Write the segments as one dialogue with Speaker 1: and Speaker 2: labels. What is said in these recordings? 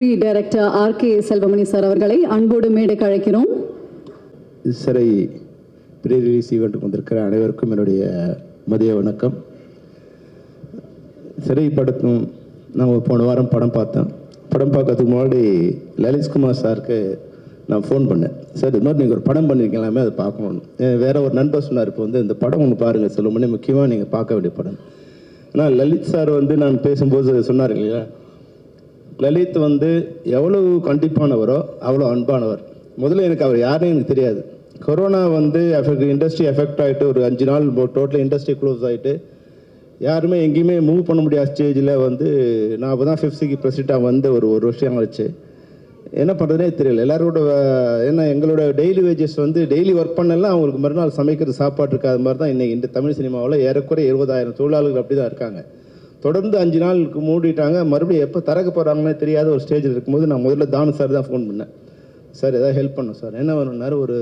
Speaker 1: Director RK. Selvamani sir அவர்களை அன்போடு மேடைக்கு அழைக்கிறோம்.
Speaker 2: சிறை ப்ரீ ரிலீஸ் ஈவெண்ட்டுக்கு வந்திருக்கிற அனைவருக்கும் என்னுடைய மதிய வணக்கம். சிறை படத்தும் நாங்கள் போன வாரம் படம் பார்த்தோம். படம் பார்க்கறதுக்கு முன்னாடி லலித்குமார் சாருக்கு நான் ஃபோன் பண்ணேன். சார் இது மாதிரி நீங்கள் ஒரு படம் பண்ணியிருக்கலாமே, அதை பார்க்கணும். வேற ஒரு நண்பர் சொன்னார், இப்போ வந்து இந்த படம் ஒன்று பாருங்கள் செல்வமணி, முக்கியமாக நீங்கள் பார்க்க வேண்டிய படம். ஆனால் லலித் சார் வந்து நான் பேசும்போது சொன்னார் இல்லையா, லலித் வந்து எவ்வளவு கண்டிப்பானவரோ அவ்வளோ அன்பானவர். முதல்ல எனக்கு அவர் யாருன்னு எனக்கு தெரியாது. கொரோனா வந்து இண்டஸ்ட்ரி எஃபெக்ட் ஆகிட்டு ஒரு 5 நாள் டோட்டல் இண்டஸ்ட்ரி க்ளோஸ் ஆகிட்டு யாருமே எங்கேயுமே மூவ் பண்ண முடியாத ஸ்டேஜில் வந்து நான் அப்போ தான் ஃபிஃப்த்க்கு ப்ரெசிடெண்ட்டாக வந்து ஒரு வருஷம் ஆச்சு. என்ன பண்ணுறதுனே தெரியல. எல்லாரோட ஏன்னா எங்களோட டெய்லி வேஜஸ் வந்து டெய்லி ஒர்க் பண்ணலாம், அவங்களுக்கு மறுநாள் சமைக்கிறது சாப்பாடு இருக்காத மாதிரி தான் இன்றைக்கி இந்த தமிழ் சினிமாவில் ஏறக்குறைய 20,000 தொழிலாளர்கள் அப்படி தான் இருக்காங்க. தொடர்ந்து 5 நாளுக்கு மூடிட்டாங்க. மறுபடியும் எப்போ திறக்க போகிறாங்கன்னே தெரியாத ஒரு ஸ்டேஜில் இருக்கும்போது நான் முதல்ல தானு சார் தான் ஃபோன் பண்ணேன். சார் எதாவது ஹெல்ப் பண்ணும் சார், என்ன வேணும்னாரு, ஒரு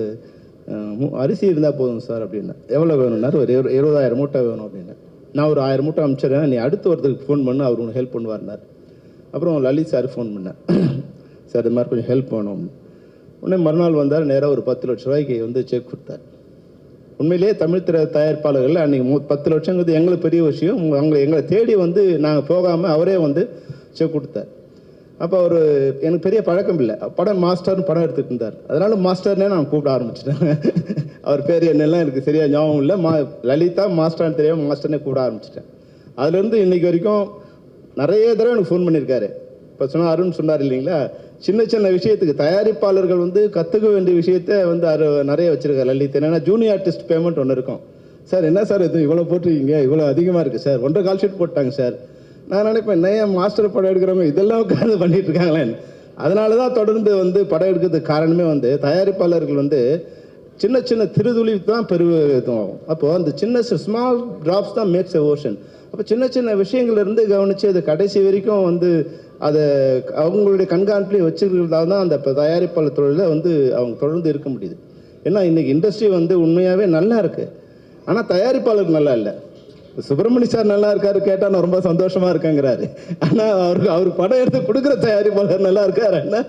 Speaker 2: அரிசி இருந்தால் போதும் சார் அப்படின்னா. எவ்வளோ வேணும்னாரு, ஒரு 20,000 மூட்டை வேணும் அப்படின்னா. நான் ஒரு 1000 மூட்டை அனுப்பிச்சிடுறேன், நீ அடுத்த ஒருத்தருக்கு ஃபோன் பண்ணு, அவர் உனக்கு ஹெல்ப் பண்ணுவார்னார். அப்புறம் லலித் சார் ஃபோன் பண்ணேன், சார் இது மாதிரி கொஞ்சம் ஹெல்ப் வேணும். உடனே மறுநாள் வந்தார், நேராக ஒரு 10 லட்ச ரூபாய்க்கு வந்து செக் கொடுத்தார். உண்மையிலேயே தமிழ் திரை தயாரிப்பாளர்கள் அன்றைக்கி 10 லட்சங்கிறது எங்களுக்கு பெரிய விஷயம். எங்களை தேடி வந்து நாங்கள் போகாமல் அவரே வந்து செக் கொடுத்தார். அப்போ அவர் எனக்கு பெரிய பழக்கம் இல்லை, படம் மாஸ்டர்னு படம் எடுத்துகிட்டு இருந்தார். அதனால மாஸ்டர்னே நான் கூப்பிட ஆரம்பிச்சிட்டேன். அவர் பேர் என்னெல்லாம் எனக்கு சரியாக ஞாபகம் இல்லை. லலிதா மாஸ்டர்னு தெரியாமல் மாஸ்டர்னே கூப்பிட ஆரம்பிச்சிட்டேன். அதுலேருந்து இன்றைக்கி வரைக்கும் நிறைய தடவை எனக்கு ஃபோன் பண்ணியிருக்காரு. இப்போ சொன்னால் அருண் சொன்னார் இல்லைங்களா, சின்ன சின்ன விஷயத்துக்கு தயாரிப்பாளர்கள் வந்து கற்றுக்க வேண்டிய விஷயத்த வந்து நிறைய வச்சுருக்காரு லலித். என்னென்னா ஜூனியர் ஆர்டிஸ்ட் பேமெண்ட் ஒன்று இருக்கும். சார் என்ன சார் இது இவ்வளோ போட்டிருக்கீங்க, இவ்வளோ அதிகமாக இருக்குது சார், 1.25 கால் ஷீட் போட்டாங்க சார். நான் நினைப்பேன், ஏன் மாஸ்டர் படம் எடுக்கிறவங்க இதெல்லாம் உட்காந்து பண்ணிட்டு இருக்காங்களேன்னு. அதனால தான் தொடர்ந்து வந்து படம் எடுக்கிறதுக்கு காரணமே வந்து தயாரிப்பாளர்கள் வந்து சின்ன சின்ன திருதுளி தான் பெருகும். அப்போது அந்த சின்ன ஸ்மால் ட்ராப்ஸ் தான் மேக்ஸ் எ ஓஷன். அப்போ சின்ன சின்ன விஷயங்கள்லேருந்து கவனித்து அது கடைசி வரைக்கும் வந்து அதை அவங்களுடைய கண்காணிப்பிலே வச்சுக்கிறதால தான் அந்த தயாரிப்பாளர் தொழிலில் வந்து அவங்க தொடர்ந்து இருக்க முடியுது. ஏன்னா இன்றைக்கி இண்டஸ்ட்ரி வந்து உண்மையாகவே நல்லா இருக்குது, ஆனால் தயாரிப்பாளர் நல்லா இல்லை. சுப்பிரமணி சார் நல்லா இருக்காரு கேட்டால் நான் ரொம்ப சந்தோஷமாக இருக்கேங்கிறாரு. ஆனால் அவர் படம் எடுத்து கொடுக்குற தயாரிப்பாளர் நல்லா இருக்காரு என்ன.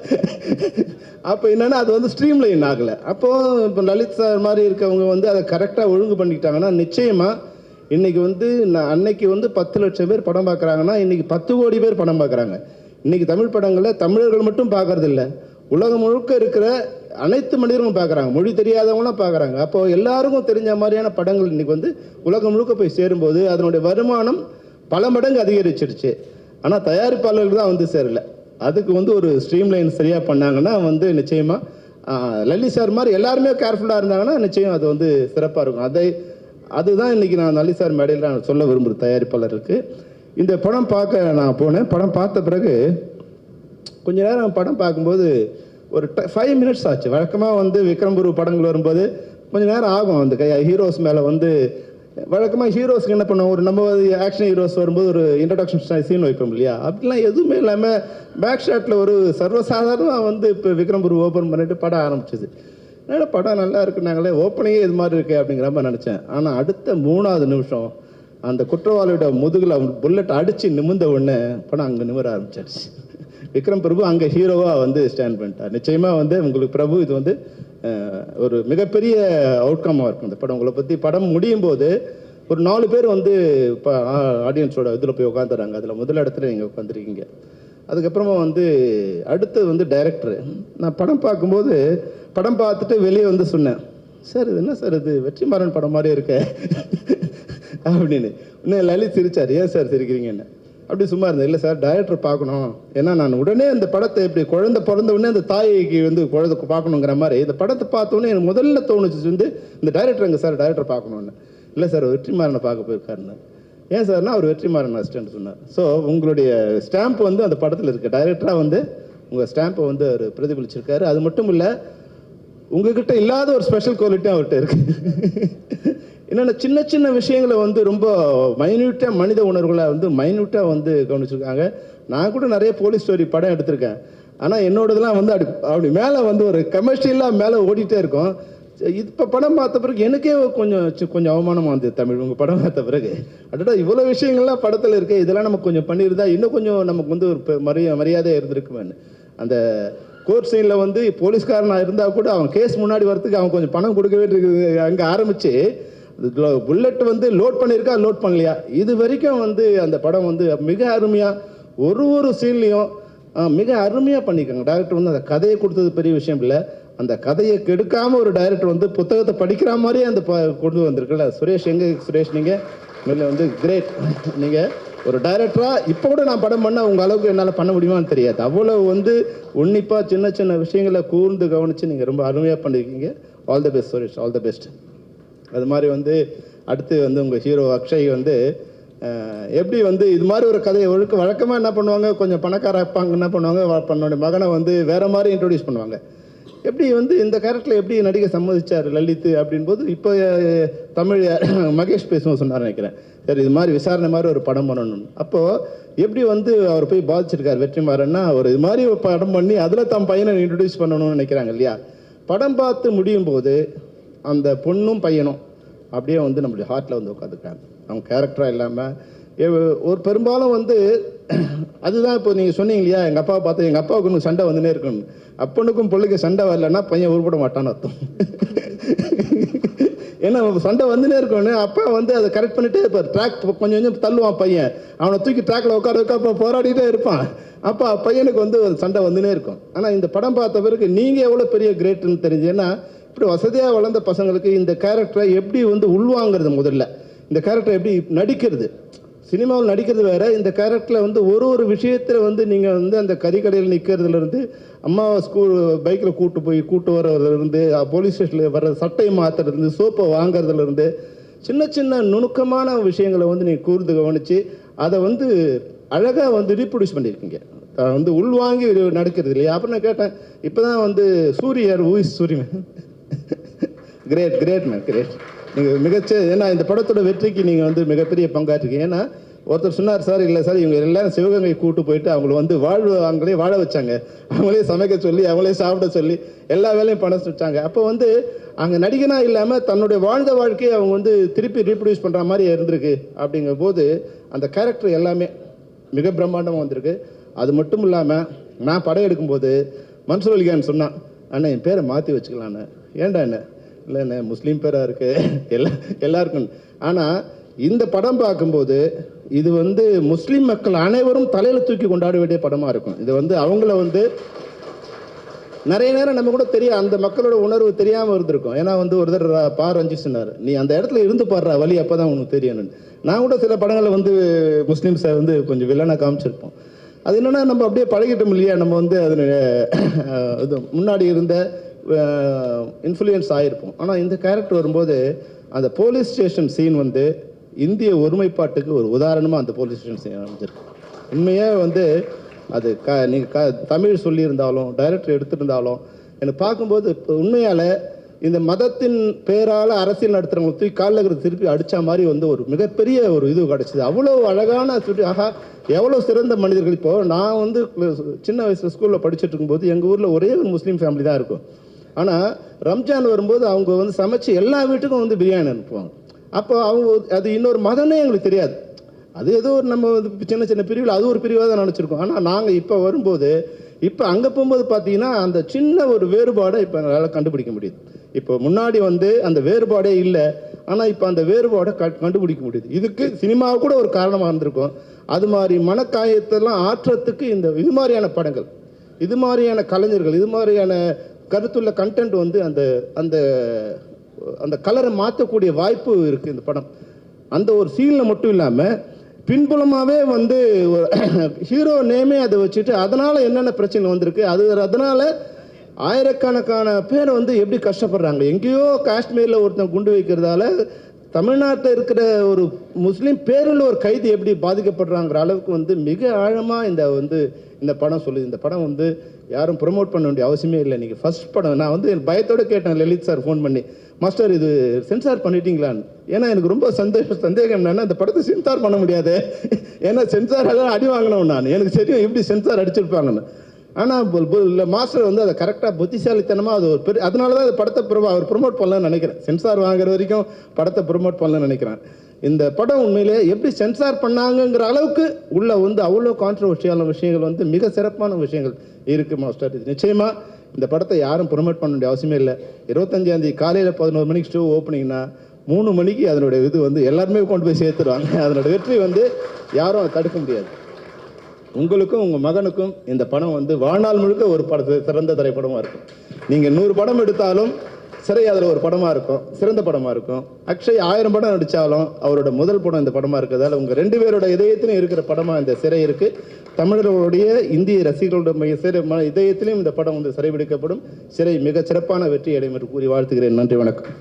Speaker 2: அப்போ என்னென்னா அது வந்து ஸ்ட்ரீம்லைன் ஆகலை. அப்போது இப்போ லலித் சார் மாதிரி இருக்கவங்க வந்து அதை கரெக்டாக ஒழுங்கு பண்ணிக்கிட்டாங்கன்னா நிச்சயமாக இன்றைக்கி வந்து அன்னைக்கு வந்து 10 லட்சம் பேர் படம் பார்க்குறாங்கன்னா இன்றைக்கி 10 கோடி பேர் படம் பார்க்குறாங்க. இன்றைக்கி தமிழ் படங்களை தமிழர்கள் மட்டும் பார்க்கறதில்ல, உலகம் முழுக்க இருக்கிற அனைத்து மனிதர்களும் பார்க்குறாங்க, மொழி தெரியாதவங்களும் பார்க்குறாங்க. அப்போது எல்லாருக்கும் தெரிஞ்ச மாதிரியான படங்கள் இன்றைக்கி வந்து உலகம் முழுக்க போய் சேரும்போது அதனுடைய வருமானம் பல மடங்கு அதிகரிச்சிருச்சு. ஆனால் தயாரிப்பாளர்கள் தான் வந்து சேரலை. அதுக்கு வந்து ஒரு ஸ்ட்ரீம்லைன் சரியாக பண்ணாங்கன்னா வந்து நிச்சயமாக லலித் சார் மாதிரி எல்லாருமே கேர்ஃபுல்லாக இருந்தாங்கன்னா நிச்சயம் அது வந்து சிறப்பாக இருக்கும். அதுதான் இன்றைக்கி நான் லலித் சார் மேடையில் நான் சொல்ல விரும்புகிறேன் தயாரிப்பாளருக்கு. இந்த படம் பார்க்க நான் போனேன். படம் பார்த்த பிறகு கொஞ்ச நேரம் படம் பார்க்கும்போது ஒரு 5 மினிட்ஸ் ஆச்சு. வழக்கமாக வந்து விக்ரம் குரு படங்கள் வரும்போது கொஞ்சம் நேரம் ஆகும். அந்த ஹீரோஸ் மேலே வந்து வழக்கமாக ஹீரோஸ்க்கு என்ன பண்ணுவோம், ஒரு நம்ம ஆக்ஷன் ஹீரோஸ் வரும்போது ஒரு இன்ட்ரடக்ஷன் சீன் வைப்போம் இல்லையா, அப்படிலாம் எதுவுமே இல்லாமல் பேக் ஷாட்டில் ஒரு சர்வசாதாரணமாக வந்து இப்போ விக்ரம் குரு ஓப்பன் பண்ணிட்டு படம் ஆரம்பிச்சிது. ஏன்னா படம் நல்லா இருக்குனாங்களே, ஓப்பனிங்கே இது மாதிரி இருக்கு அப்படிங்கிற மாதிரி நினச்சேன். ஆனால் அடுத்த 3வது நிமிஷம் அந்த குற்றவாளியோட முதுகில் அவன் புல்லட் அடித்து நிமிர்ந்த உடனே படம் அங்கே நிமிர ஆரம்பிச்சிடுச்சு. விக்ரம் பிரபு அங்கே ஹீரோவாக வந்து ஸ்டாண்ட் பண்ணிட்டார். நிச்சயமாக வந்து உங்களுக்கு பிரபு இது வந்து ஒரு மிகப்பெரிய அவுட்கம்மாக இருக்கும் இந்த படம். உங்களை பற்றி படம் முடியும் போது ஒரு 4 பேர் வந்து இப்போ ஆடியன்ஸோட இதில் போய் உட்காந்துறாங்க. அதில் முதல் இடத்துல நீங்கள் உட்காந்துருக்கீங்க. அதுக்கப்புறமா வந்து அடுத்து வந்து டைரக்டரு. நான் படம் பார்க்கும்போது படம் பார்த்துட்டு வெளியே வந்து சொன்னேன், சார் இது என்ன சார் இது வெற்றிமாறன் படம் மாதிரி இருக்க அப்படின்னு. இன்னும் லலித் சிரிச்சார், ஏன் சார் சிரிக்கிறீங்க என்ன அப்படி சும்மா இருந்தேன். இல்லை சார் டைரக்டர் பார்க்கணும், ஏன்னா நான் உடனே இந்த படத்தை எப்படி குழந்தை பிறந்த உடனே அந்த தாய்க்கு வந்து குழந்தை பார்க்கணுங்கிற மாதிரி இந்த படத்தை பார்த்தோன்னே எனக்கு முதல்ல தோணுச்சு வந்து இந்த டைரக்டர் எங்கே சார் டைரக்டர் பார்க்கணுன்னு. இல்லை சார் வெற்றிமாறனை பார்க்க போயிருக்காருன்னு. ஏன் சார்னா அவர் வெற்றிமாறன் அசிஸ்டன்ட் சொன்னார். ஸோ உங்களுடைய ஸ்டாம்ப் வந்து அந்த படத்தில் இருக்குது. டைரக்டராக வந்து உங்கள் ஸ்டாம்பை வந்து அவர் பிரதிபலிச்சிருக்காரு. அது மட்டும் இல்லை, உங்ககிட்ட இல்லாத ஒரு ஸ்பெஷல் குவாலிட்டியும் அவர்கிட்ட இருக்குது. என்னென்ன சின்ன சின்ன விஷயங்களை வந்து ரொம்ப மைன்யூட்டாக மனித உணர்வுகளை வந்து மைன்யூட்டாக வந்து கவனிச்சிருக்காங்க. நான் கூட நிறைய போலீஸ் ஸ்டோரி படம் எடுத்திருக்கேன். ஆனால் என்னோடதெல்லாம் வந்து அப்படி மேலே வந்து ஒரு கமர்ஷியலாக மேலே ஓடிட்டே இருக்கும். இப்போ படம் பார்த்த பிறகு எனக்கே கொஞ்சம் அவமானமாக இருந்தது. தமிழ் உங்கள் படம் பார்த்த பிறகு அடடா இவ்வளோ விஷயங்கள்லாம் படத்தில் இருக்குது, இதெல்லாம் நம்ம கொஞ்சம் பண்ணியிருந்தா இன்னும் கொஞ்சம் நமக்கு வந்து ஒரு மரியாதை இருந்திருக்குமேன்னு. அந்த கோர்ட் சீனில் வந்து போலீஸ்காரனாக இருந்தால் கூட அவன் கேஸ் முன்னாடி வரத்துக்கு அவன் கொஞ்சம் பணம் கொடுக்க வேண்டியிருக்குது. அங்கே ஆரம்பித்து புல்லட் வந்து லோட் பண்ணியிருக்கா லோட் பண்ணலையா இது வரைக்கும் வந்து அந்த படம் வந்து மிக அருமையாக ஒரு சீன்லேயும் மிக அருமையாக பண்ணியிருக்காங்க. டைரக்டர் வந்து அந்த கதையை கொடுத்தது பெரிய விஷயம் இல்லை, அந்த கதையை கெடுக்காமல் ஒரு டைரக்டர் வந்து புத்தகத்தை படிக்கிற மாதிரியே அந்த கொண்டு வந்திருக்குல்ல. சுரேஷ் சுரேஷ் நீங்கள் மேலே வந்து கிரேட். நீங்கள் ஒரு டைரக்டராக இப்போ கூட நான் படம் பண்ணால் உங்கள் அளவுக்கு என்னால் பண்ண முடியுமான்னு தெரியாது. அவ்வளோ வந்து உன்னிப்பாக சின்ன சின்ன விஷயங்களை கூர்ந்து கவனித்து நீங்கள் ரொம்ப அருமையாக பண்ணியிருக்கீங்க. All the best Suresh, all the best. அது மாதிரி வந்து அடுத்து வந்து உங்கள் ஹீரோ அக்ஷய் வந்து எப்படி வந்து இது மாதிரி ஒரு கதையை வழக்கமாக என்ன பண்ணுவாங்க, கொஞ்சம் பணக்கார அப்பாங்க என்ன பண்ணுவாங்க, பண்ணோட மகனை வந்து வேறு மாதிரி இன்ட்ரடியூஸ் பண்ணுவாங்க. எப்படி வந்து இந்த கேரக்டரில் எப்படி நடிக்க சம்மதிச்சார் லலித் அப்படின்போது இப்போ தமிழ் மகேஷ் பேசுவோம் சொன்னார் நினைக்கிறேன். சரி இது மாதிரி விசாரணை மாதிரி ஒரு படம் பண்ணணும். அப்போது எப்படி வந்து அவர் போய் பாதிச்சிருக்கார் வெற்றிமாறன்னா, ஒரு இது மாதிரி ஒரு படம் பண்ணி அதில் தம் பையனை இன்ட்ரடியூஸ் பண்ணணும்னு நினைக்கிறாங்க இல்லையா. படம் பார்த்து முடியும் போது அந்த பொண்ணும் பையனும் அப்படியே வந்து நம்மளுடைய ஹார்ட்டில் வந்து உட்காந்துருக்காங்க. அவங்க கேரக்டராக இல்லாமல் ஒரு பெரும்பாலும் வந்து அதுதான் இப்போ நீங்கள் சொன்னீங்க இல்லையா, எங்கள் அப்பாவை பார்த்து எங்கள் அப்பாவுக்கு இன்னும் சண்டை வந்துனே இருக்கணும். அப்பனுக்கும் பிள்ளைக்கு சண்டை வரலன்னா பையன் உருப்பட மாட்டான்னு அர்த்தம். ஏன்னா சண்டை வந்துனே இருக்கணும். அப்பா வந்து அதை கரெக்ட் பண்ணிட்டே இருப்பார். ட்ராக் கொஞ்சம் கொஞ்சம் தள்ளுவான் பையன், அவனை தூக்கி ட்ராக்கில் உட்கார அப்போ போராடிட்டே இருப்பான். அப்போ பையனுக்கு வந்து சண்டை வந்துனே இருக்கும். ஆனால் இந்த படம் பார்த்த பிறகு நீங்கள் எவ்வளோ பெரிய கிரேட்டுன்னு தெரிஞ்சு. ஏன்னா இப்படி வசதியாக வளர்ந்த பசங்களுக்கு இந்த கேரக்டரை எப்படி வந்து உள்வாங்கிறது, முதல்ல இந்த கேரக்டரை எப்படி நடிக்கிறது, சினிமாவில் நடிக்கிறது வேறு, இந்த கேரக்டரில் வந்து ஒரு விஷயத்தில் வந்து நீங்கள் வந்து அந்த கறிக்கடையில் நிற்கிறதுலேருந்து அம்மாவை ஸ்கூல் பைக்கில் கூட்டு வர்றதுலேருந்து போலீஸ் ஸ்டேஷனில் வர்ற சட்டையை மாற்றுறதுலேருந்து சோப்பை வாங்கிறதுலேருந்து சின்ன சின்ன நுணுக்கமான விஷயங்களை வந்து நீங்கள் கூர்ந்து கவனித்து அதை வந்து அழகாக வந்து ரீப்ரொடியூஸ் பண்ணியிருக்கீங்க. வந்து உள்வாங்கி நடக்கிறது இல்லையா. அப்புறம் நான் கேட்டேன், இப்போ தான் வந்து சூரியர் ஊஸ் சூரியன் கிரேட் மேன் கிரேட். நீங்கள் மிகச்ச ஏன்னா இந்த படத்தோட வெற்றிக்கு நீங்கள் வந்து மிகப்பெரிய பங்காற்றிருக்கீங்க. ஏன்னா ஒருத்தர் சொன்னார், சார் இல்லை சார் இவங்க எல்லாரும் சிவகங்கை கூட்டு போயிட்டு அவங்கள வந்து அவங்களே வாழ வச்சாங்க, அவங்களே சமைக்க சொல்லி அவங்களே சாப்பிட சொல்லி எல்லா வேலையும் பண்ண வச்சாங்க. அப்போ வந்து அங்கே நடிகனாக இல்லாமல் தன்னுடைய வாழ்ந்த வாழ்க்கையை அவங்க வந்து திருப்பி ரீப்ரொடியூஸ் பண்ணுற மாதிரி இருந்திருக்கு. அப்படிங்கும் போது அந்த கேரக்டர் எல்லாமே மிக பிரம்மாண்டமாக வந்திருக்கு. அது மட்டும் இல்லாமல் நான் படம் எடுக்கும்போது மன்சூர் அலிகான் சொன்னான், அண்ணன் என் பேரை மாற்றி வச்சுக்கலான்னு. ஏன்டா என்ன இல்லை என்ன முஸ்லீம் பேராக இருக்குது எல்லாருக்கும். ஆனால் இந்த படம் பார்க்கும்போது இது வந்து முஸ்லீம் மக்கள் அனைவரும் தலையில் தூக்கி கொண்டாட வேண்டிய படமாக இருக்கும். இது வந்து அவங்கள வந்து நிறைய நேரம் நம்ம கூட தெரியும், அந்த மக்களோட உணர்வு தெரியாமல் இருந்திருக்கும். ஏன்னா வந்து ஒரு தடவை ரஞ்சித் சொன்னார், நீ அந்த இடத்துல இருந்து பாடுற வழி அப்போ தான் உனக்கு தெரியணும்னு. நான் கூட சில படங்களில் வந்து முஸ்லீம்ஸை வந்து கொஞ்சம் வில்லனாக காமிச்சிருப்போம். அது என்னென்னா நம்ம அப்படியே பழகிட்டோம் இல்லையா, நம்ம வந்து அதில் இது முன்னாடி இருந்த இன்ஃப்ளூயன்ஸ் ஆகிருப்போம். ஆனால் இந்த கேரக்டர் வரும்போது அந்த போலீஸ் ஸ்டேஷன் சீன் வந்து இந்திய ஒருமைப்பாட்டுக்கு ஒரு உதாரணமாக அந்த போலீஸ் ஸ்டேஷன் சீன் அமைஞ்சிருக்கு. உண்மையாக வந்து அது நீங்கள் தமிழ் சொல்லியிருந்தாலும் டைரக்டர் எடுத்திருந்தாலும் எனக்கு பார்க்கும்போது இப்போ உண்மையால் இந்த மதத்தின் பேரால் அரசியல் நடத்துகிறவங்க தூக்கி காலில் இருக்கிற திருப்பி அடித்த மாதிரி வந்து ஒரு மிகப்பெரிய ஒரு இது கிடச்சிது. அவ்வளோ அழகான சுட்டி, ஆஹா எவ்வளோ சிறந்த மனிதர்கள். இப்போது நான் வந்து சின்ன வயசில் ஸ்கூலில் படிச்சுட்டு இருக்கும்போது எங்கள் ஊரில் ஒரே ஒரு முஸ்லீம் ஃபேமிலி தான் இருக்கும். ஆனால் ரம்ஜான் வரும்போது அவங்க வந்து சமைச்சு எல்லா வீட்டுக்கும் வந்து பிரியாணி அனுப்புவாங்க. அப்போ அவங்க அது இன்னொரு மதமே எங்களுக்கு தெரியாது, அது ஏதோ ஒரு நம்ம வந்து சின்ன சின்ன பிரிவில் அது ஒரு பிரிவாக தான் நினச்சிருக்கோம். ஆனால் நாங்கள் இப்போ வரும்போது இப்போ அங்கே போகும்போது பார்த்தீங்கன்னா அந்த சின்ன ஒரு வேறுபாடை இப்போ எங்களால் கண்டுபிடிக்க முடியுது. இப்போ முன்னாடி வந்து அந்த வேறுபாடே இல்லை, ஆனால் இப்போ அந்த வேறுபாடை கண்டுபிடிக்க முடியுது. இதுக்கு சினிமாவை கூட ஒரு காரணமாக இருந்திருக்கும். அது மாதிரி மனக்காயத்தெல்லாம் ஆற்றத்துக்கு இந்த இது மாதிரியான படங்கள், இது மாதிரியான கலைஞர்கள், இது மாதிரியான கருத்துள்ள கண்டென்ட் வந்து அந்த அந்த அந்த கலரை மாற்றக்கூடிய வாய்ப்பு இருக்குது இந்த படம். அந்த ஒரு சீனில் மட்டும் இல்லாமல் பின்புலமாகவே வந்து ஒரு ஹீரோ நேமே அதை வச்சுட்டு அதனால் என்னென்ன பிரச்சனை வந்திருக்கு, அதனால் ஆயிரக்கணக்கான பேர் வந்து எப்படி கஷ்டப்படுறாங்க. எங்கேயோ காஷ்மீரில் ஒருத்தன் குண்டு வைக்கிறதால தமிழ்நாட்டில் இருக்கிற ஒரு முஸ்லீம் பேரில் ஒரு கைது எப்படி பாதிக்கப்படுறாங்கிற அளவுக்கு வந்து மிக ஆழமாக இந்த படம் சொல்லுது. இந்த படம் வந்து யாரும் ப்ரொமோட் பண்ண வேண்டிய அவசியமே இல்லை. நீங்கள் ஃபர்ஸ்ட் படம் நான் வந்து பயத்தோடு கேட்டேன் லலித் சார் ஃபோன் பண்ணி, மாஸ்டர் இது சென்சார் பண்ணிட்டீங்களான்னு. ஏன்னா எனக்கு ரொம்ப சந்தேகம் என்னன்னா இந்த படத்தை சென்சார் பண்ண முடியாது, ஏன்னா சென்சார் எல்லாம் அடி வாங்கினோம் நான், எனக்கு தெரியும் எப்படி சென்சார் அடிச்சிருப்பாங்கன்னு. ஆனால் மாஸ்டர் வந்து அதை கரெக்டாக புத்திசாலித்தனமாக அது ஒரு பெரிய, அதனால தான் அந்த படத்தை அவர் ப்ரொமோட் பண்ணலன்னு நினைக்கிறேன். சென்சார் வாங்குற வரைக்கும் படத்தை ப்ரொமோட் பண்ணலன்னு நினைக்கிறேன். இந்த படம் உண்மையிலே எப்படி சென்சார் பண்ணாங்கங்கிற அளவுக்கு உள்ள வந்து அவ்வளோ கான்ட்ரவர்ஷியான விஷயங்கள் வந்து மிக சிறப்பான விஷயங்கள் இருக்குது மாஸ்டர். இது நிச்சயமாக இந்த படத்தை யாரும் ப்ரொமோட் பண்ண வேண்டிய அவசியமே இல்லை. 25ஆம் தேதி காலையில் 11 மணிக்கு ஷோ ஓப்பனிங்னா 3 மணிக்கு அதனுடைய இது வந்து எல்லாருமே கொண்டு போய் சேர்த்துருவாங்க. அதனோட வெற்றி வந்து யாரும் அதை தடுக்க முடியாது. உங்களுக்கும் உங்கள் மகனுக்கும் இந்த படம் வந்து வாழ்நாள் முழுக்க ஒரு சிறந்த திரைப்படமாக இருக்கும். நீங்கள் 100 படம் எடுத்தாலும் சிறை அதில் ஒரு படமாக இருக்கும், சிறந்த படமாக இருக்கும். அக்ஷய் 1000 படம் நடித்தாலும் அவரோட முதல் படம் இந்த படமாக இருக்கிறதால உங்கள் 2 பேரோட இதயத்திலும் இருக்கிற படமாக இந்த சிறை இருக்குது. தமிழர்களுடைய இந்திய ரசிகர்களுடைய இதயத்திலும் இந்த படம் வந்து சிறைபிடிக்கப்படும். சிறை மிக சிறப்பான வெற்றி அடையும் என்று கூறி வாழ்த்துகிறேன். நன்றி, வணக்கம்.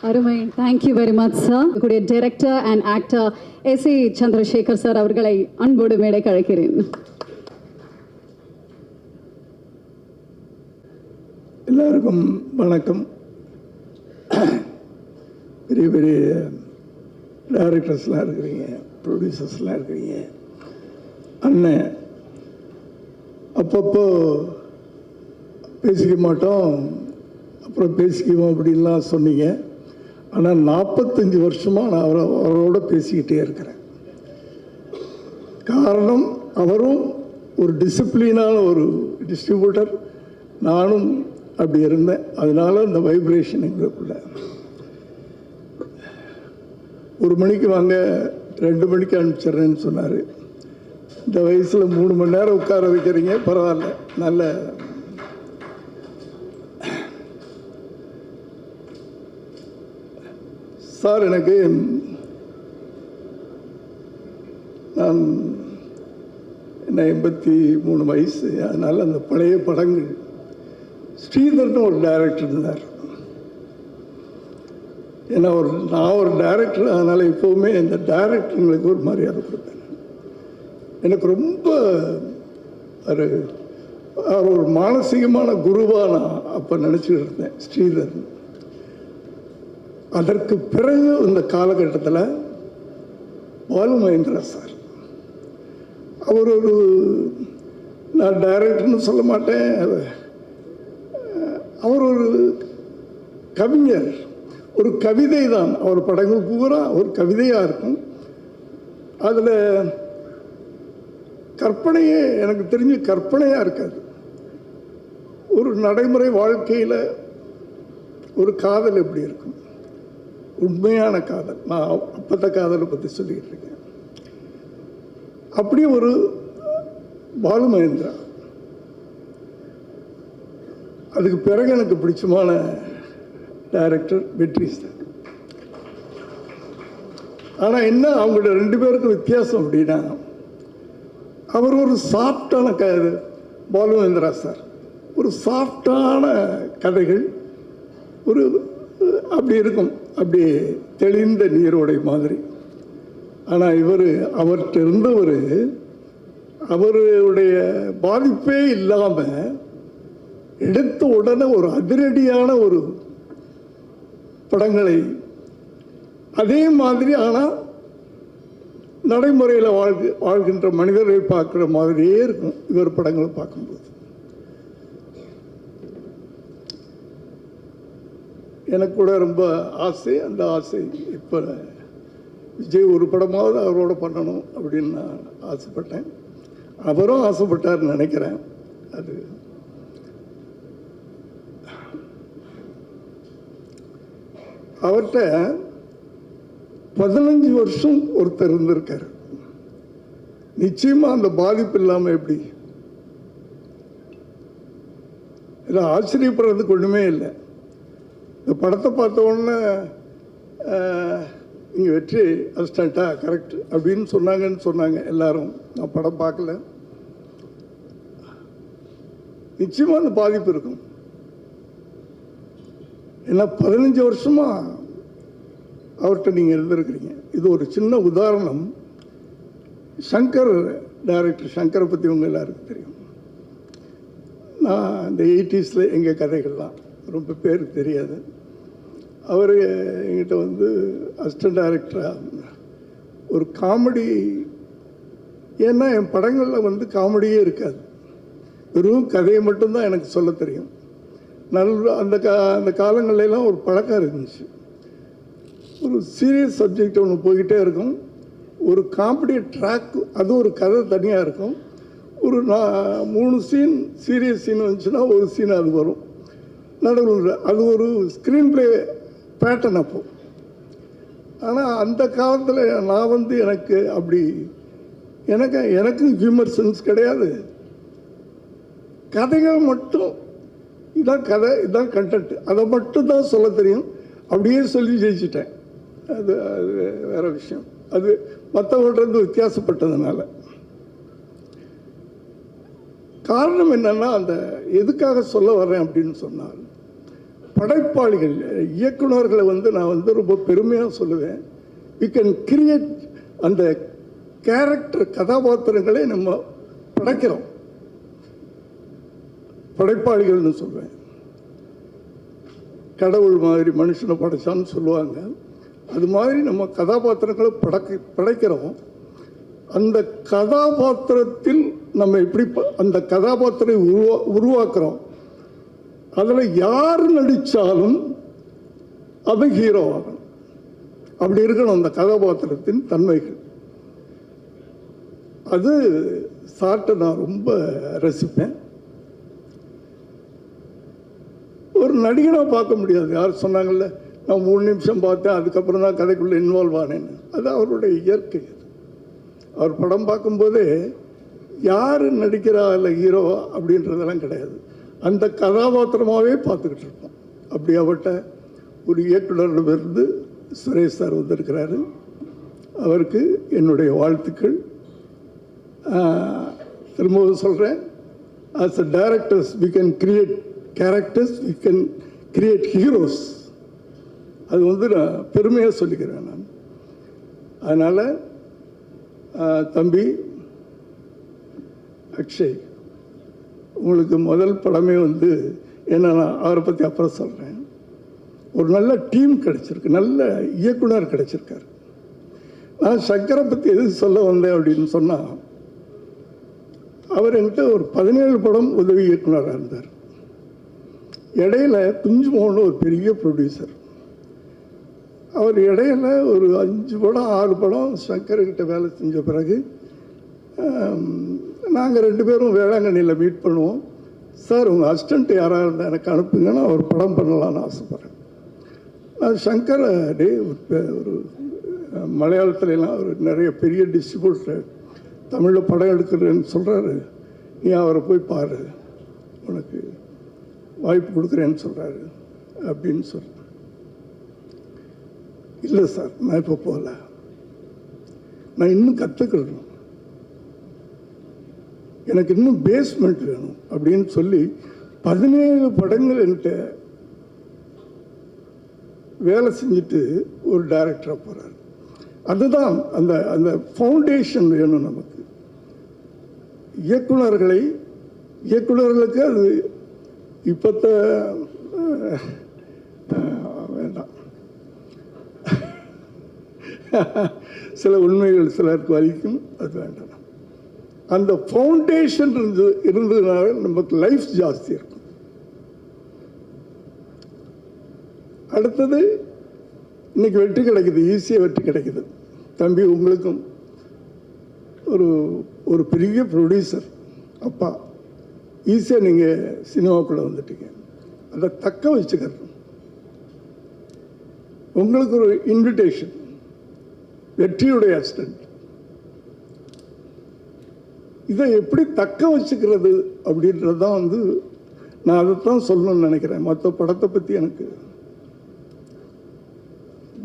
Speaker 1: அருமை. Thank you very much sir. கூடிய director and actor S A. Chandrasekhar sir அவர்களை அன்போடு மேடைக்கு அழைக்கிறேன்.
Speaker 3: எல்லாருக்கும் வணக்கம். பெரிய பெரிய டைரக்டர்ஸ்லாம் இருக்கிறீங்க, ப்ரொடியூசர்ஸ்லாம் இருக்கிறீங்க. அண்ணன் அப்பப்போ பேசிக்க மாட்டோம், அப்புறம் பேசிக்குவோம் அப்படின்லாம் சொன்னீங்க. ஆனால் 45 வருஷமாக நான் அவரோட பேசிக்கிட்டே இருக்கிறேன். காரணம், அவரும் ஒரு டிசிப்ளினான ஒரு டிஸ்ட்ரிபியூட்டர், நானும் அப்படி இருந்தேன். அதனால இந்த வைப்ரேஷன் எங்களுக்குள்ள 1 மணிக்கு வாங்க 2 மணிக்கு அனுப்பிச்சிட்றேன்னு சொன்னார். இந்த வயசில் 3 மணி நேரம் உட்கார வைக்கிறீங்க, பரவாயில்ல. நல்ல சார், எனக்கு நான் என்ன 83 வயசு. அதனால் அந்த பழைய படங்கள், ஸ்ரீதர்னு ஒரு டைரக்டர் இருந்தார். ஏன்னா நான் ஒரு டைரக்டர், அதனால் எப்போவுமே இந்த டைரக்டருங்களுக்கு ஒரு மரியாதை கொடுப்பேன். எனக்கு ரொம்ப ஒரு மானசீகமான குருவாக நான் அப்போ நினச்சிக்கிட்டு இருந்தேன் ஸ்ரீதர். அதற்கு பிறகு இந்த காலகட்டத்தில் பாலு மகேந்திரா சார், அவர் ஒரு, நான் டைரக்டர்னு சொல்ல மாட்டேன், அவர் ஒரு கவிஞர், ஒரு கவிதை தான். அவர் படங்கள் பூரா ஒரு கவிதையாக இருக்கும். அதில் கற்பனையே, எனக்கு தெரிஞ்சு கற்பனையாக இருக்காது. ஒரு நடைமுறை வாழ்க்கையில் ஒரு காதல் எப்படி இருக்கும், உண்மையான காதல். நான் அப்பத்த காதலை பற்றி சொல்லிக்கிட்டு இருக்கேன். அப்படியே ஒரு பாலு மகேந்திரா. அதுக்கு பிறகு எனக்கு பிடிச்சமான டைரக்டர் வெற்றி சார். ஆனால் என்ன, அவங்களோட 2 பேருக்கும் வித்தியாசம் அப்படின்னா, அவர் ஒரு சாஃப்டான பாலு மகேந்திரா சார் ஒரு சாஃப்டான கதைகள், ஒரு அப்படி இருக்கும், அப்படி தெளிந்த நீரோடை மாதிரி. ஆனால் அவர்கிட்ட இருந்தவர், அவருடைய பாதிப்பே இல்லாமல் எடுத்த உடனே ஒரு அதிரடியான ஒரு படங்களை, அதே மாதிரி ஆனால் நடைமுறையில் வாழ்கின்ற மனிதர்களை பார்க்குற மாதிரியே இருக்கும் இவர் படங்களை பார்க்கும்போது. எனக்கு கூட ரொம்ப ஆசை. அந்த ஆசை இப்போ விஜய் ஒரு படமாவது அவரோட பண்ணணும் அப்படின்னு நான் ஆசைப்பட்டேன். அவரும் ஆசைப்பட்டார்னு நினைக்கிறேன். அது அவர்கிட்ட 15 வருஷம் ஒருத்தர் இருந்திருக்காரு. நிச்சயமாக அந்த பாதிப்பு இல்லாமல் எப்படி, இதில் ஆச்சரியப்படுறதுக்கு ஒன்றுமே இல்லை. இந்த படத்தை பார்த்த உடனே நீங்கள் வெற்றி அசிஸ்டண்ட்டா கரெக்ட் அப்படின்னு சொன்னாங்க எல்லாரும். நான் படம் பார்க்கல. நிச்சயமாக அந்த பாதிப்பு இருக்கும். ஏன்னா 15 வருஷமாக அவர்கிட்ட நீங்கள் இருந்திருக்கிறீங்க. இது ஒரு சின்ன உதாரணம். சங்கர், டைரக்டர் சங்கரை பற்றி உங்கள் எல்லாருக்கும் தெரியும். நான் இந்த 80s எங்கள் கதைகள்லாம் ரொம்ப பேர் தெரியாது. அவர் என்கிட்ட வந்து அசிஸ்டன்ட் டைரக்டராக ஒரு காமெடி, ஏன்னா என் படங்களில் வந்து காமெடியே இருக்காது, வெறும் கதையை மட்டும்தான் எனக்கு சொல்ல தெரியும். அந்த காலங்கள்லாம் ஒரு பழக்கம் இருந்துச்சு. ஒரு சீரியஸ் சப்ஜெக்ட் ஒன்று போய்கிட்டே இருக்கும், ஒரு காமெடி ட்ராக், அது ஒரு கதை தனியாக இருக்கும். ஒரு 3 சீன் சீரியஸ் சீன் வந்துச்சுன்னா ஒரு சீன் அது வரும் நடுவில். அது ஒரு ஸ்க்ரீன் ப்ளே பேட்டர்ன் அப்போ. ஆனால் அந்த காலத்தில் நான் வந்து எனக்கு அப்படி எனக்கு ஹியூமர் சென்ஸ் கிடையாது. கதைகள் மட்டும் இதான் கதை, இதான் கண்டென்ட், அதை மட்டும் தான் சொல்ல தெரியும். அப்படியே சொல்லி ஜெயிச்சிட்டேன். அது வேற விஷயம். அது மற்றவர்கிட்ட வித்தியாசப்பட்டதுனால. காரணம் என்னன்னா, அந்த எதுக்காக சொல்ல வர்றேன் அப்படின்னு சொன்னால், படைப்பாளிகள் இயக்குநர்களை வந்து நான் வந்து ரொம்ப பெருமையாக சொல்லுவேன். வி கேன் கிரியேட் அந்த கேரக்டர் கதாபாத்திரங்களை நம்ம படைக்கிறோம். படைப்பாளிகள்னு சொல்வேன். கடவுள் மாதிரி மனுஷனை படைச்சான்னு சொல்லுவாங்க. அது மாதிரி நம்ம கதாபாத்திரங்களை படைக்கிறோம். அந்த கதாபாத்திரத்தில் நம்ம எப்படி அந்த கதாபாத்திரை உருவாக்குறோம். அதில் யார் நடித்தாலும் அது ஹீரோ ஆகணும். அப்படி இருக்கணும் அந்த கதாபாத்திரத்தின் தன்மைகள். அது சாட்டை நான் ரொம்ப ரசிப்பேன். ஒரு நடிகனாக பார்க்க முடியாது. யார் சொன்னாங்கல்ல, நான் 3 நிமிஷம் பார்த்தேன், அதுக்கப்புறம் தான் கதைக்குள்ளே இன்வால்வ் ஆனேன்னு. அது அவருடைய இயற்கை. அவர் படம் பார்க்கும்போதே யார் நடிக்கிறா இல்லை ஹீரோவா அப்படின்றதெல்லாம் கிடையாது. அந்த கதாபாத்திரமாகவே பார்த்துக்கிட்டு இருப்போம். அப்படி அவர்கிட்ட ஒரு இயக்குனரிடமிருந்து சுரேஷ் சார் வந்திருக்கிறாரு. அவருக்கு என்னுடைய வாழ்த்துக்கள். திரும்பவும் சொல்கிறேன், as a directors we can create characters, we can create heroes. அது வந்து நான் பெருமையாக சொல்லிக்கிறேன் நான். அதனால் தம்பி அக்ஷய், உங்களுக்கு முதல் படமே வந்து என்ன, நான் அவரை பற்றி அப்புறம் சொல்கிறேன். ஒரு நல்ல டீம் கிடச்சிருக்கு, நல்ல இயக்குனர் கிடச்சிருக்காரு. நான் சங்கரை பற்றி எது சொல்ல வந்தேன் அப்படின்னு சொன்னால், அவர் என்கிட்ட ஒரு 17 படம் உதவி இயக்குனராக இருந்தார். இடையில குஞ்சு மோகன் ஒரு பெரிய ப்ரொடியூசர். அவர் இடையில ஒரு 5 படம் 6 படம் சங்கர்கிட்ட வேலை செஞ்ச பிறகு நாங்கள் 2 பேரும் வேளாங்கண்ணியில் மீட் பண்ணுவோம். சார், உங்கள் அசிஸ்டண்ட் யாராக இருந்தால் எனக்கு அனுப்புங்கன்னா ஒரு படம் பண்ணலான்னு ஆசைப்பட்றேன். நான் சங்கரை ஒரு மலையாளத்துலலாம் ஒரு நிறைய பெரிய டிஸ்ட்ரிபியூட்டர் தமிழில் படம் எடுக்கிறேன்னு சொல்கிறாரு. நீ அவரை போய் பாரு, உனக்கு வாய்ப்பு கொடுக்குறேன்னு சொல்கிறாரு அப்படின்னு சொல்கிறேன். இல்லை சார், நான் இப்போ போகல, நான் இன்னும் கற்றுக்கணும், எனக்கு இன்னும் பேஸ்மெண்ட் வேணும் அப்படின்னு சொல்லி 17 படங்கள் என்கிட்ட வேலை செஞ்சுட்டு ஒரு டைரக்டராக போகிறார். அதுதான் அந்த அந்த ஃபவுண்டேஷன் வேணும் நமக்கு. இயக்குனர்களுக்கு அது இப்போத்த வேண்டாம், சில உண்மைகள் சிலருக்கு வலிக்கும், அது வேண்டாம். அந்த ஃபவுண்டேஷன் இருந்ததுனால நமக்கு லைஃப் ஜாஸ்தி இருக்கும். அடுத்தது இன்னைக்கு வெற்றி கிடைக்குது, ஈஸியாக வெற்றி கிடைக்குது. தம்பி, உங்களுக்கும் ஒரு பெரிய ப்ரொடியூசர் அப்பா, ஈஸியாக நீங்கள் சினிமாக்குள்ளே வந்துட்டீங்க. அதை தக்க வச்சுக்கிறது உங்களுக்கு ஒரு இன்விடேஷன். வெற்றியுடைய அசிஸ்டன்ட். இதை எப்படி தக்க வச்சுக்கிறது அப்படின்றது தான் வந்து நான் அதைத்தான் சொல்லணும்னு நினைக்கிறேன். மற்ற படத்தை பற்றி எனக்கு